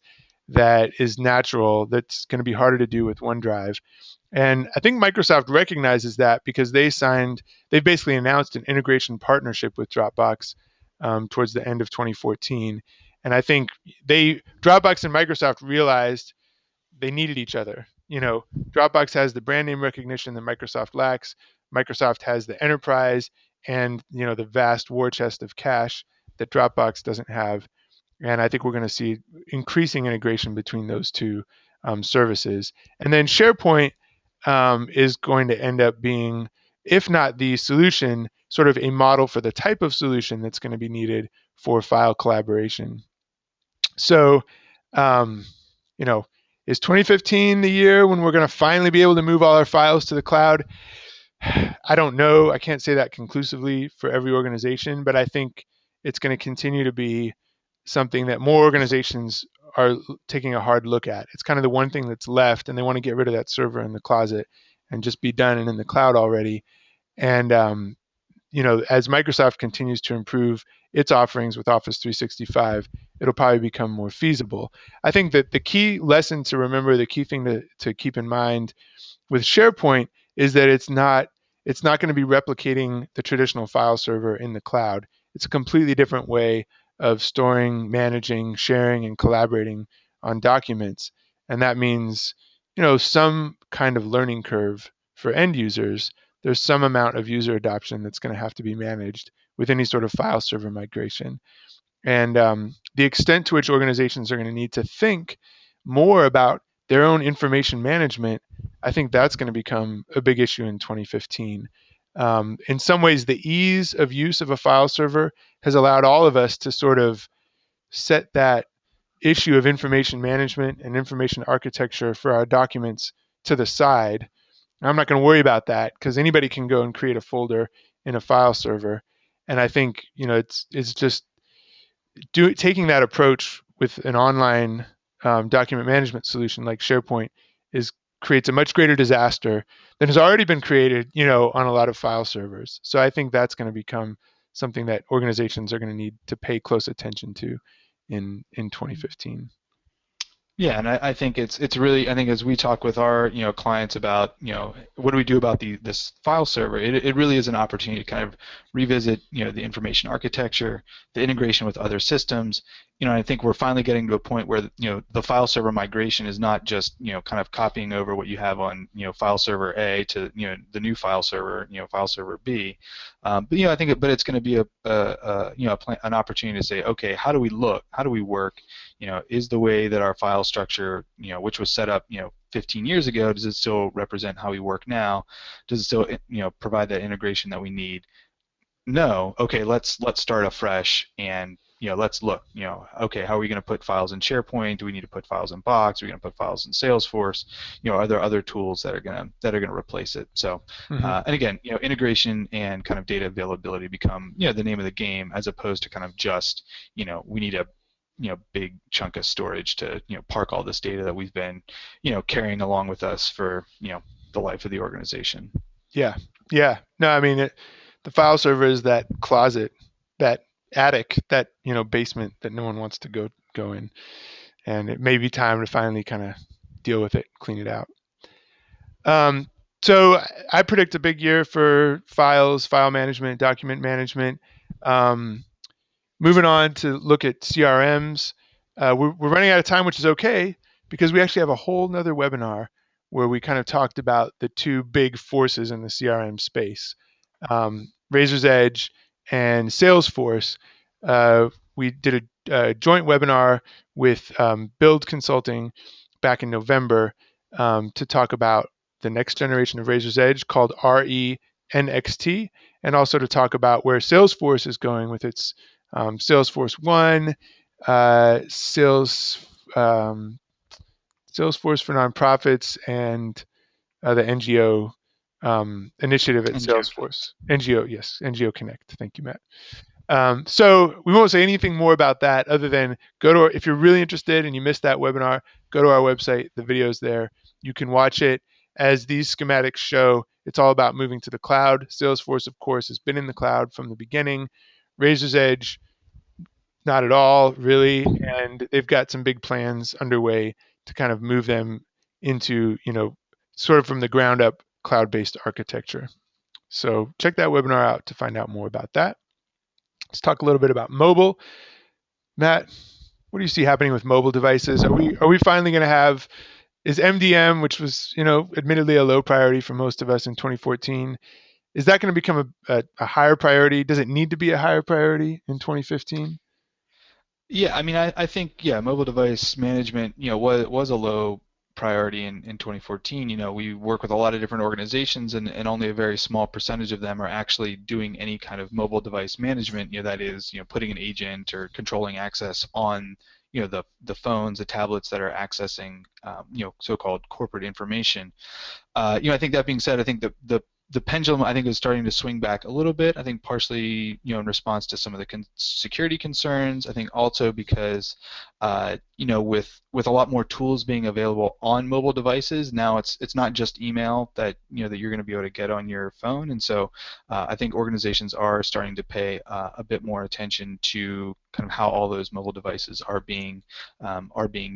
that is natural, that's going to be harder to do with OneDrive. And I think Microsoft recognizes that because they basically announced an integration partnership with Dropbox towards the end of 2014. And I think Dropbox and Microsoft realized they needed each other. Dropbox has the brand name recognition that Microsoft lacks. Microsoft has the enterprise and the vast war chest of cash that Dropbox doesn't have. And I think we're going to see increasing integration between those two services. And then SharePoint is going to end up being, if not the solution, sort of a model for the type of solution that's going to be needed for file collaboration. So, um, you know, is 2015 the year when we're going to finally be able to move all our files to the cloud? I don't know. I can't say that conclusively for every organization, but I think it's going to continue to be something that more organizations are taking a hard look at. It's kind of the one thing that's left, and they want to get rid of that server in the closet and just be done and in the cloud already. And as Microsoft continues to improve its offerings with Office 365, it'll probably become more feasible. I think that the key lesson to remember, the key thing to keep in mind with SharePoint is that it's not going to be replicating the traditional file server in the cloud. It's a completely different way of storing, managing, sharing, and collaborating on documents. And that means, some kind of learning curve for end users. There's some amount of user adoption that's going to have to be managed with any sort of file server migration. And the extent to which organizations are going to need to think more about their own information management, I think that's going to become a big issue in 2015. In some ways, the ease of use of a file server has allowed all of us to sort of set that issue of information management and information architecture for our documents to the side. I'm not going to worry about that because anybody can go and create a folder in a file server. And I think it's just taking that approach with an online document management solution like SharePoint is creates a much greater disaster than has already been created, on a lot of file servers. So I think that's going to become something that organizations are going to need to pay close attention to in 2015. Yeah, and I think it's really, I think as we talk with our clients about what do we do about this file server, it really is an opportunity to kind of revisit the information architecture, the integration with other systems. I think we're finally getting to a point where the file server migration is not just kind of copying over what you have on file server A to the new file server B. But I think it's going to be an opportunity to say, okay, how do we look, how do we work? Is the way that our file structure, which was set up, 15 years ago, does it still represent how we work now? Does it still, provide that integration that we need? No. Okay, let's start afresh and let's look. Okay, how are we going to put files in SharePoint? Do we need to put files in Box? Are we going to put files in Salesforce? Are there other tools that are going to replace it? So, and again, integration and kind of data availability become the name of the game as opposed to kind of just we need a big chunk of storage to park all this data that we've been carrying along with us for the life of the organization. Yeah. No, I mean the file server is that closet, that attic, that basement that no one wants to go in, and it may be time to finally kind of deal with it, clean it out. So I predict a big year for files, file management, document management. Moving on to look at CRMs, we're running out of time, which is okay because we actually have a whole nother webinar where we kind of talked about the two big forces in the CRM space, Razor's Edge and Salesforce. We did a joint webinar with Build Consulting back in November to talk about the next generation of Razor's Edge called RENXT, and also to talk about where Salesforce is going with its Salesforce One, Salesforce for nonprofits, and the NGO initiative at NGO Salesforce. NGO, yes, NGO Connect. Thank you, Matt. So we won't say anything more about that other than if you're really interested and you missed that webinar, go to our website. The video's there. You can watch it. As these schematics show, it's all about moving to the cloud. Salesforce, of course, has been in the cloud from the beginning. Razor's Edge, not at all, really. And they've got some big plans underway to kind of move them into, sort of from the ground up cloud-based architecture. So check that webinar out to find out more about that. Let's talk a little bit about mobile. Matt, what do you see happening with mobile devices? Are we finally going to have, is MDM, which was, admittedly a low priority for most of us in 2014, Is that going to become a higher priority? Does it need to be a higher priority in 2015? Yeah, I mean, I think, yeah, mobile device management, was a low priority in 2014. We work with a lot of different organizations, and only a very small percentage of them are actually doing any kind of mobile device management, that is, putting an agent or controlling access on, the phones, the tablets that are accessing, so-called corporate information. I think that being said, I think the pendulum I think is starting to swing back a little bit. I think partially, in response to some of the security concerns. I think also because, with a lot more tools being available on mobile devices now, it's not just email that you're going to be able to get on your phone, and so I think organizations are starting to pay a bit more attention to kind of how all those mobile devices are being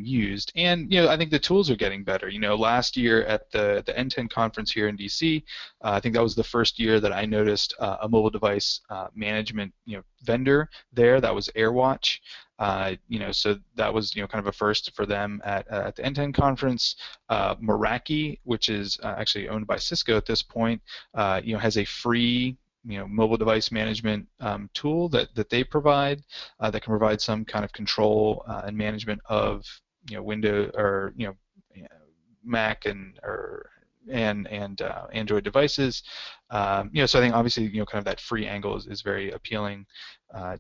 used. And I think the tools are getting better. Last year at the N10 conference here in DC, I think that was the first year that I noticed a mobile device management vendor there. That was AirWatch. So that was kind of a first for them at the N10 conference. Meraki, which is actually owned by Cisco at this point, has a free mobile device management tool that they provide that can provide some kind of control and management of Windows or Mac and Android devices. So I think obviously kind of that free angle is very appealing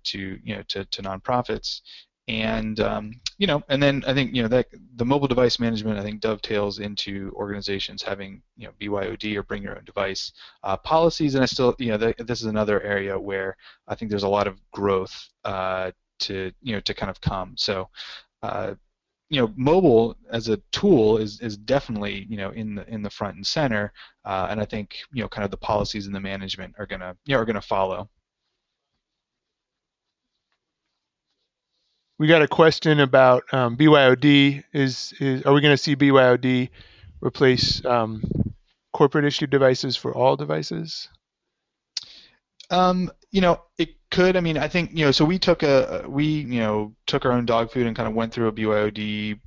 to nonprofits. And then I think that the mobile device management I think dovetails into organizations having BYOD or bring your own device policies. And I still this is another area where I think there's a lot of growth to kind of come. So uh, mobile as a tool is definitely in the front and center, and I think kind of the policies and the management are gonna follow. We got a question about BYOD. Are we going to see BYOD replace corporate issued devices for all devices? It could. I mean, I think so we took our own dog food and kind of went through a BYOD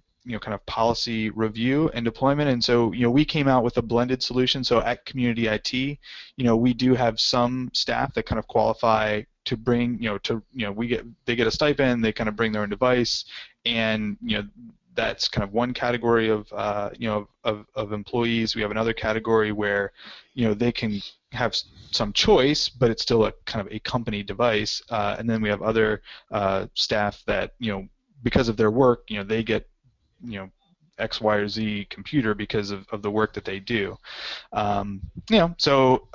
kind of policy review and deployment, and so we came out with a blended solution. So at Community IT, we do have some staff that kind of qualify to bring they get a stipend, they kind of bring their own device, and that's kind of one category of employees. We have another category where they can have some choice, but it's still a kind of a company device. And then we have other staff that because of their work, they get X, Y, or Z computer because of the work that they do. So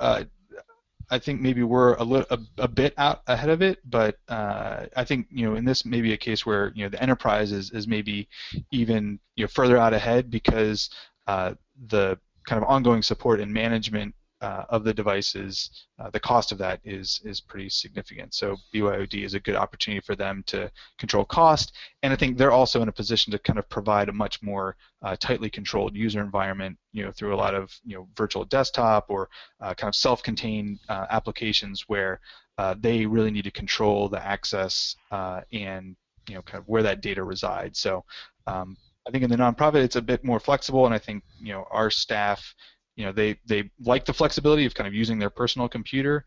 I think maybe we're a bit out ahead of it, but I think in this may be a case where the enterprise is maybe even further out ahead because the kind of ongoing support and management of the devices, the cost of that is pretty significant. So BYOD is a good opportunity for them to control cost, and I think they're also in a position to kind of provide a much more tightly controlled user environment, through a lot of virtual desktop or kind of self-contained applications where they really need to control the access and kind of where that data resides. So I think in the nonprofit it's a bit more flexible, and I think our staff they like the flexibility of kind of using their personal computer.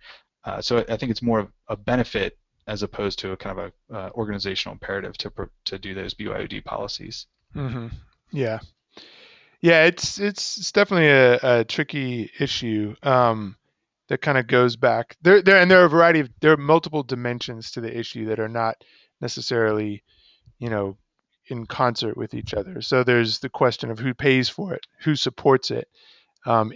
So I think it's more of a benefit as opposed to a kind of a organizational imperative to do those BYOD policies. Hmm. Yeah, yeah, it's definitely a tricky issue that kind of goes back and there are a variety of there are multiple dimensions to the issue that are not necessarily you know in concert with each other. So there's the question of who pays for it, who supports it.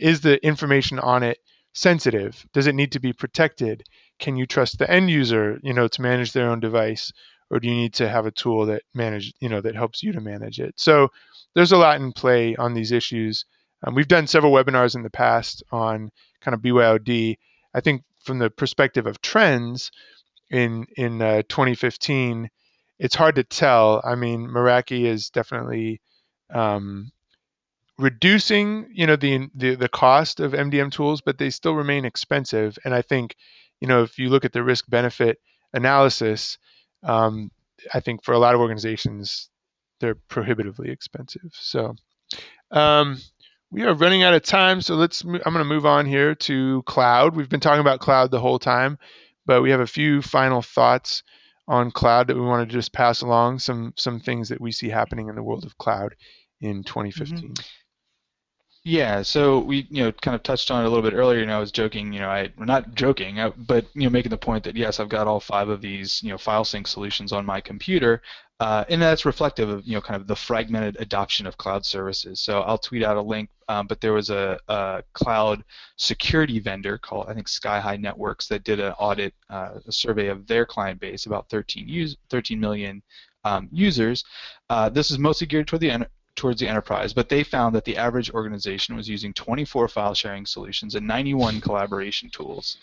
Is the information on it sensitive? Does it need to be protected? Can you trust the end user, to manage their own device, or do you need to have a tool that helps you to manage it? So there's a lot in play on these issues. We've done several webinars in the past on kind of BYOD. I think from the perspective of trends in 2015, it's hard to tell. I mean, Meraki is definitely um, reducing the cost of MDM tools, but they still remain expensive. And I think if you look at the risk benefit analysis, um, I think for a lot of organizations they're prohibitively expensive. So um, We are running out of time, so I'm going to move on here to cloud. We've been talking about cloud the whole time, but we have a few final thoughts on cloud that we want to just pass along. Some things that we see happening in the world of cloud in Hmm. 2015. Yeah, so we, kind of touched on it a little bit earlier. I was joking, well, not joking, but making the point that yes, I've got all five of these, file sync solutions on my computer, and that's reflective of, kind of the fragmented adoption of cloud services. So I'll tweet out a link, but there was a cloud security vendor called, I think, Sky High Networks that did an audit, a survey of their client base, about 13 million users. This is mostly geared towards the enterprise, but they found that the average organization was using 24 file sharing solutions and 91 collaboration tools.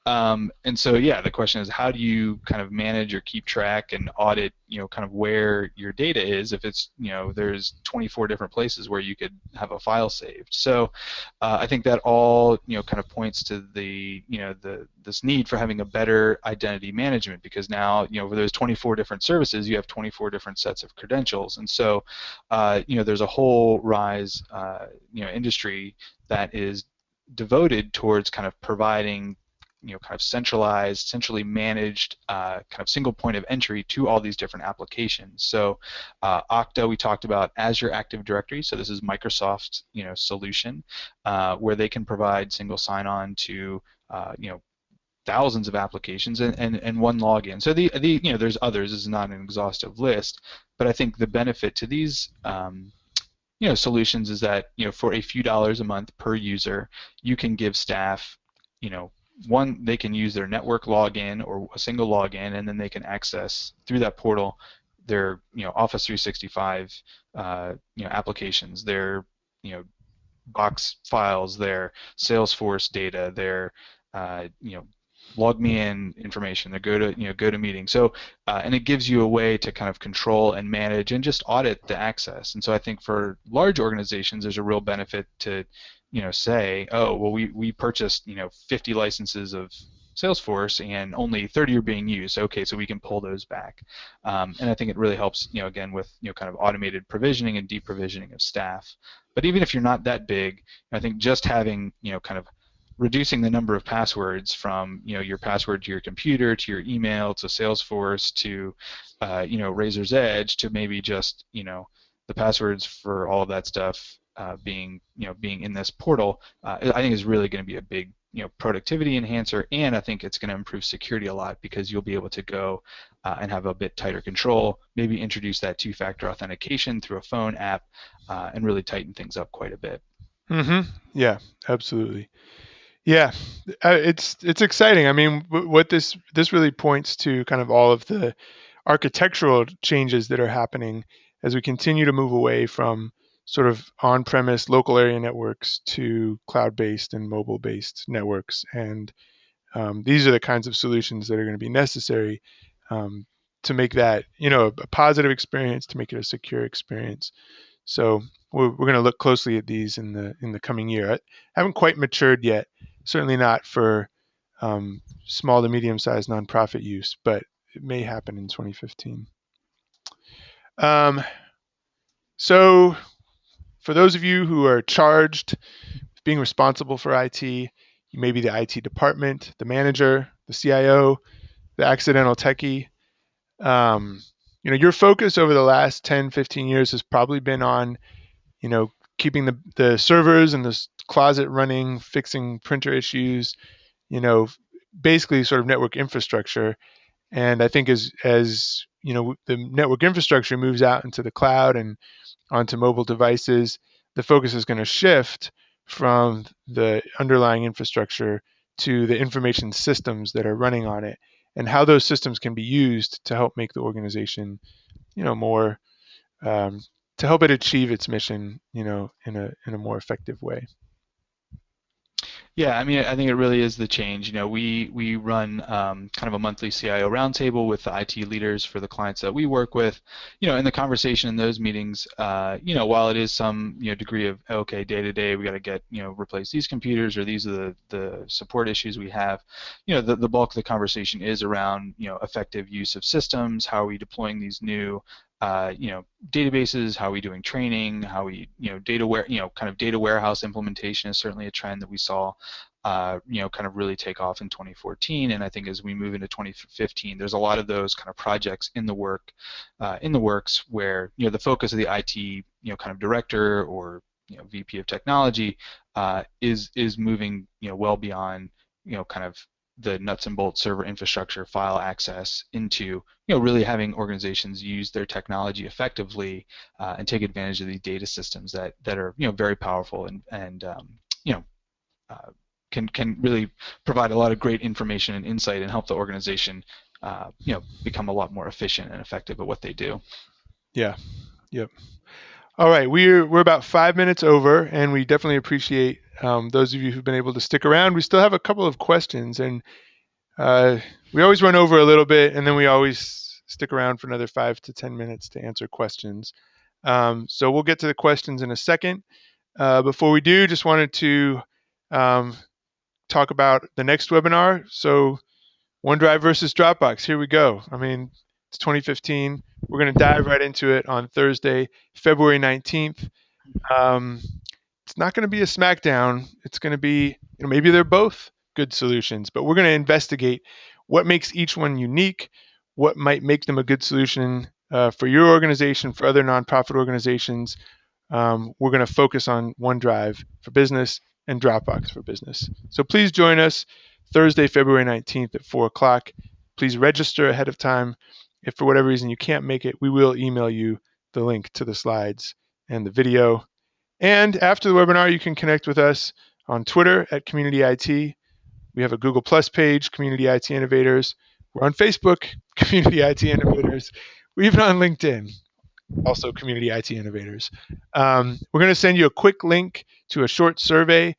And so, yeah, the question is, how do you kind of manage or keep track and audit, kind of where your data is if it's, there's 24 different places where you could have a file saved. So I think that all, kind of points to this need for having a better identity management, because now, where there's 24 different services, you have 24 different sets of credentials. And so, there's a whole rise, industry that is devoted towards kind of providing kind of centralized, centrally managed, kind of single point of entry to all these different applications. So Okta, we talked about Azure Active Directory. So this is Microsoft's, solution where they can provide single sign-on to, thousands of applications and one login. So there's others. This is not an exhaustive list, but I think the benefit to these solutions is that, for a few dollars a month per user, you can give staff, you know, one, they can use their network login or a single login, and then they can access through that portal their, Office 365, applications, their, you know, Box files, their Salesforce data, their, log me in information, their go to meeting. So and it gives you a way to kind of control and manage and just audit the access. And so I think for large organizations, there's a real benefit to, say, oh, well, we purchased, 50 licenses of Salesforce and only 30 are being used. Okay, so we can pull those back. And I think it really helps, again, with, kind of automated provisioning and deprovisioning of staff. But even if you're not that big, I think just having, kind of reducing the number of passwords from, your password to your computer, to your email, to Salesforce, to Razor's Edge, to maybe just, the passwords for all of that stuff being in this portal, I think is really going to be a big, productivity enhancer, and I think it's going to improve security a lot, because you'll be able to go and have a bit tighter control, maybe introduce that two-factor authentication through a phone app, and really tighten things up quite a bit. Yeah, absolutely. Yeah, it's exciting. I mean, what this really points to kind of all of the architectural changes that are happening as we continue to move away from sort of on-premise local area networks to cloud-based and mobile-based networks. And these are the kinds of solutions that are going to be necessary um, to make that, a positive experience, to make it a secure experience. So we're going to look closely at these in the coming year. I haven't quite matured yet. Certainly not for small to medium-sized nonprofit use, but it may happen in 2015. Um, so for those of you who are charged with being responsible for IT, you may be the IT department, the manager, the CIO, the accidental techie. Um, your focus over the last 10, 15 years has probably been on, keeping the servers and the closet running, fixing printer issues, you know, basically sort of network infrastructure. And I think as the network infrastructure moves out into the cloud and onto mobile devices, the focus is going to shift from the underlying infrastructure to the information systems that are running on it, and how those systems can be used to help make the organization, more um, to help it achieve its mission, in a more effective way. Yeah, I mean, I think it really is the change. We run kind of a monthly CIO roundtable with the IT leaders for the clients that we work with. In the conversation in those meetings, while it is some degree of, okay, day to day, we got to get replace these computers, or these are the support issues we have. The bulk of the conversation is around effective use of systems. How are we deploying these new databases, how are we doing training, how we, kind of data warehouse implementation is certainly a trend that we saw, kind of really take off in 2014. And I think as we move into 2015, there's a lot of those kind of projects in the works where, the focus of the IT, kind of director or, VP of technology is moving, well beyond, kind of the nuts and bolts server infrastructure file access into, really having organizations use their technology effectively and take advantage of these data systems that are, very powerful and you know, uh, can really provide a lot of great information and insight and help the organization, become a lot more efficient and effective at what they do. Yeah. Yep. All right, we're about 5 minutes over, and we definitely appreciate those of you who've been able to stick around. We still have a couple of questions, and uh, we always run over a little bit, and then we always stick around for another 5 to 10 minutes to answer questions. So we'll get to the questions in a second. Before we do, just wanted to um, talk about the next webinar. So OneDrive versus Dropbox. Here we go. I mean, it's 2015. We're going to dive right into it on Thursday, February 19th. Um, it's not going to be a smackdown. It's going to be, maybe they're both good solutions, but we're going to investigate what makes each one unique, what might make them a good solution for your organization, for other nonprofit organizations. We're going to focus on OneDrive for business and Dropbox for business. So please join us Thursday, February 19th at 4 o'clock. Please register ahead of time. If for whatever reason you can't make it, we will email you the link to the slides and the video. And after the webinar, you can connect with us on Twitter at Community IT. We have a Google Plus page, Community IT Innovators. We're on Facebook, Community IT Innovators. We're even on LinkedIn, also Community IT Innovators. We're going to send you a quick link to a short survey.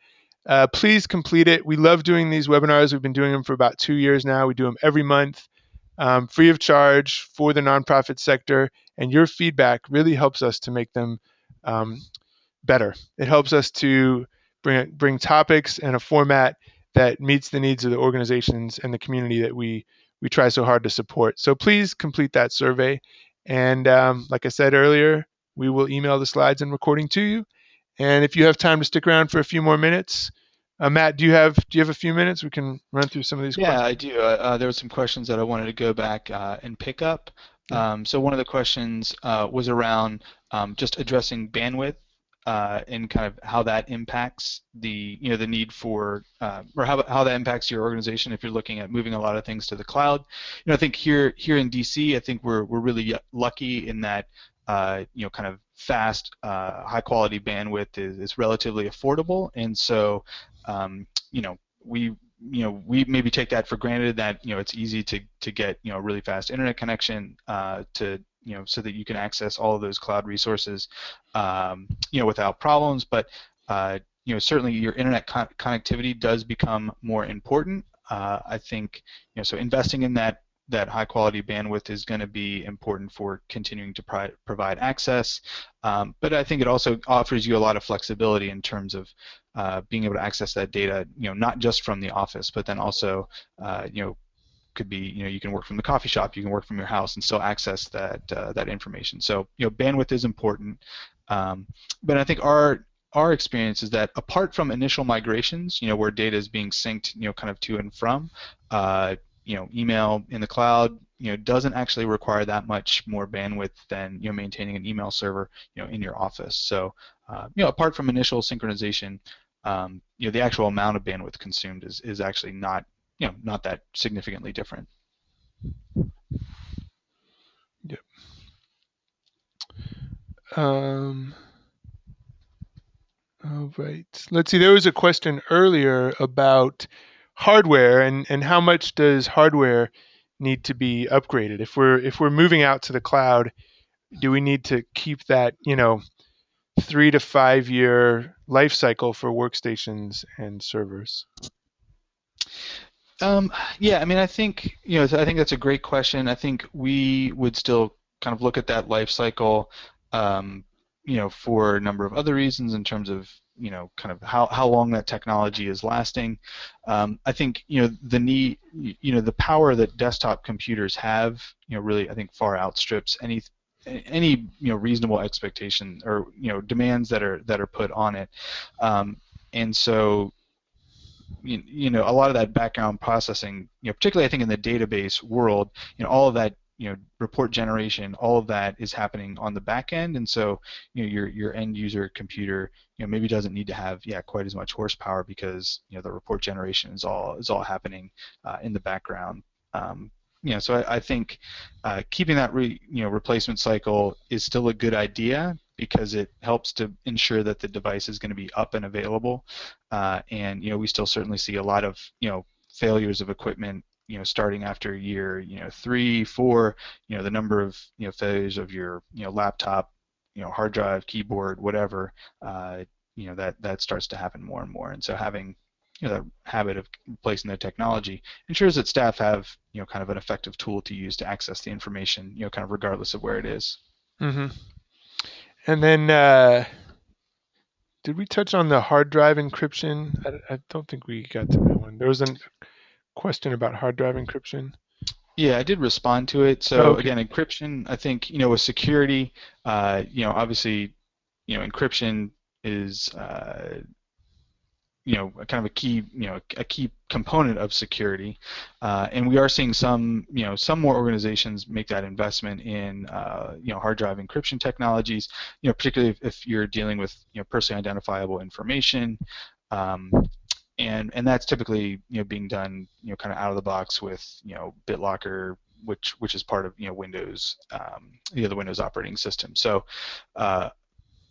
Please complete it. We love doing these webinars. We've been doing them for about 2 years now. We do them every month, free of charge for the nonprofit sector. And your feedback really helps us to make them um, better. It helps us to bring topics and a format that meets the needs of the organizations and the community that we try so hard to support. So please complete that survey. And like I said earlier, we will email the slides and recording to you. And if you have time to stick around for a few more minutes, Matt, do you have a few minutes? We can run through some of these Yeah, questions. I do. There were some questions that I wanted to go back and pick up. Yeah. So one of the questions was around just addressing bandwidth and kind of how that impacts the need for or how that impacts your organization if you're looking at moving a lot of things to the cloud. I think here in DC, I think we're really lucky in that kind of fast, high quality bandwidth is relatively affordable, and so we we maybe take that for granted that it's easy to get a really fast internet connection to so that you can access all of those cloud resources without problems. But certainly your internet connectivity does become more important. I think so investing in that high quality bandwidth is going to be important for continuing to provide access. But I think it also offers you a lot of flexibility in terms of being able to access that data, not just from the office, but then also, could be, you can work from the coffee shop, you can work from your house, and still access that information. So, bandwidth is important. But I think our experience is that apart from initial migrations, where data is being synced, kind of to and from, email in the cloud, doesn't actually require that much more bandwidth than maintaining an email server, in your office. So, apart from initial synchronization, the actual amount of bandwidth consumed is actually not that significantly different. Yep. Um, all right. Let's see. There was a question earlier about hardware and how much does hardware need to be upgraded if we're moving out to the cloud. Do we need to keep that 3 to 5 year life cycle for workstations and servers? Yeah, I mean, I think I think that's a great question. I think we would still kind of look at that life cycle, um, for a number of other reasons in terms of kind of how long that technology is lasting. I think the need, the power that desktop computers have, really I think far outstrips anything any reasonable expectation or demands that are put on it. Um, and so a lot of that background processing, particularly I think in the database world, all of that, report generation, all of that is happening on the back end, and so your end user computer, maybe doesn't need to have quite as much horsepower because the report generation is all happening in the background. Um, so I think keeping that replacement cycle is still a good idea because it helps to ensure that the device is going to be up and available. And we still certainly see a lot of failures of equipment starting after year 3, 4. The number of failures of your laptop, hard drive, keyboard, whatever. That starts to happen more and more. And so having that habit of replacing the technology ensures that staff have kind of an effective tool to use to access the information kind of regardless of where it is. Hmm. And then, did we touch on the hard drive encryption? I don't think we got to that one. There was a question about hard drive encryption. Yeah, I did respond to it. Oh, So okay. again, encryption, I think, with security, obviously, encryption is, kind of a key component of security, and we are seeing some more organizations make that investment in, hard drive encryption technologies, particularly if you're dealing with, personally identifiable information. Um, and that's typically being done kind of out of the box with BitLocker, which is part of Windows, the Windows operating system. So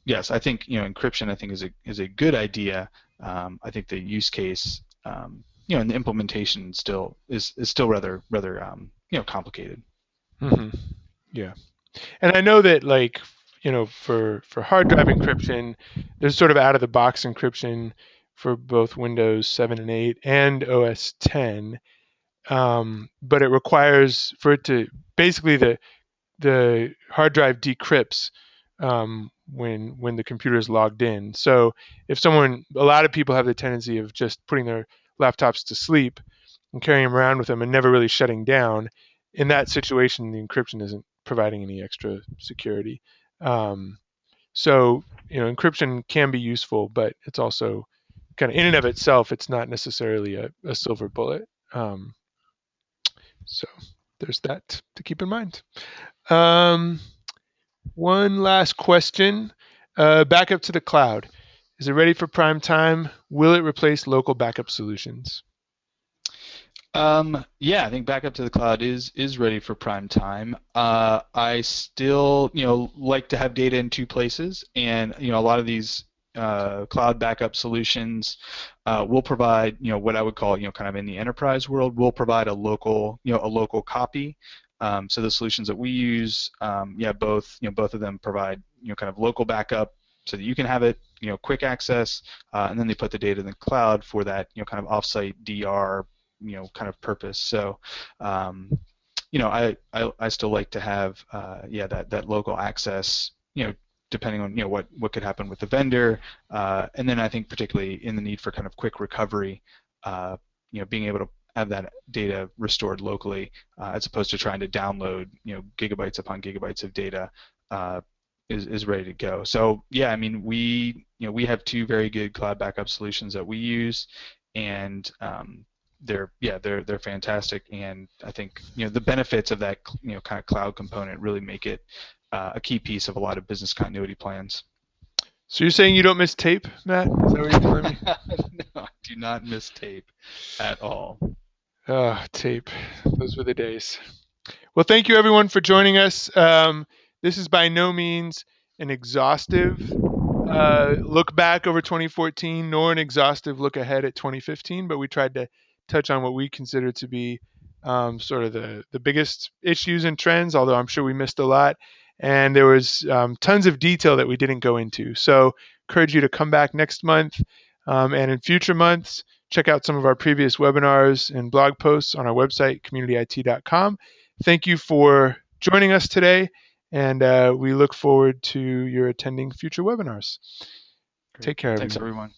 yes, I think encryption I think is a good idea. I think the use case, and the implementation is still rather complicated. Hmm. Yeah. And I know that, like, for hard drive encryption, there's sort of out of the box encryption for both Windows 7 and 8 and OS 10. But it requires for it to basically the hard drive decrypts when the computer is logged in. So if a lot of people have the tendency of just putting their laptops to sleep and carrying them around with them and never really shutting down. In that situation, the encryption isn't providing any extra security. Um, so encryption can be useful, but it's also kind of in and of itself, it's not necessarily a silver bullet. So there's that to keep in mind. Um, One last question. Backup to the cloud. Is it ready for prime time? Will it replace local backup solutions? Yeah, I think backup to the cloud is ready for prime time. I still, like to have data in two places, and a lot of these cloud backup solutions will provide, what I would call, kind of in the enterprise world, will provide a local copy. So the solutions that we use, both of them provide, kind of local backup so that you can have it, quick access, and then they put the data in the cloud for that, kind of offsite DR kind of purpose. So I still like to have that local access, depending on what could happen with the vendor, and then I think particularly in the need for kind of quick recovery, being able to have that data restored locally, as opposed to trying to download gigabytes upon gigabytes of data, is ready to go. So yeah, I mean we have two very good cloud backup solutions that we use, and they're fantastic, and I think the benefits of that kind of cloud component really make it a key piece of a lot of business continuity plans. So you're saying you don't miss tape, Matt? Is that what you're telling me? No, I do not miss tape at all. Oh, tape. Those were the days. Well, thank you everyone for joining us. This is by no means an exhaustive look back over 2014, nor an exhaustive look ahead at 2015, but we tried to touch on what we consider to be sort of the biggest issues and trends, although I'm sure we missed a lot. And there was tons of detail that we didn't go into. So, encourage you to come back next month and in future months. Check out some of our previous webinars and blog posts on our website, communityit.com. Thank you for joining us today, and we look forward to your attending future webinars. Great. Take care, Thanks, everyone. everyone.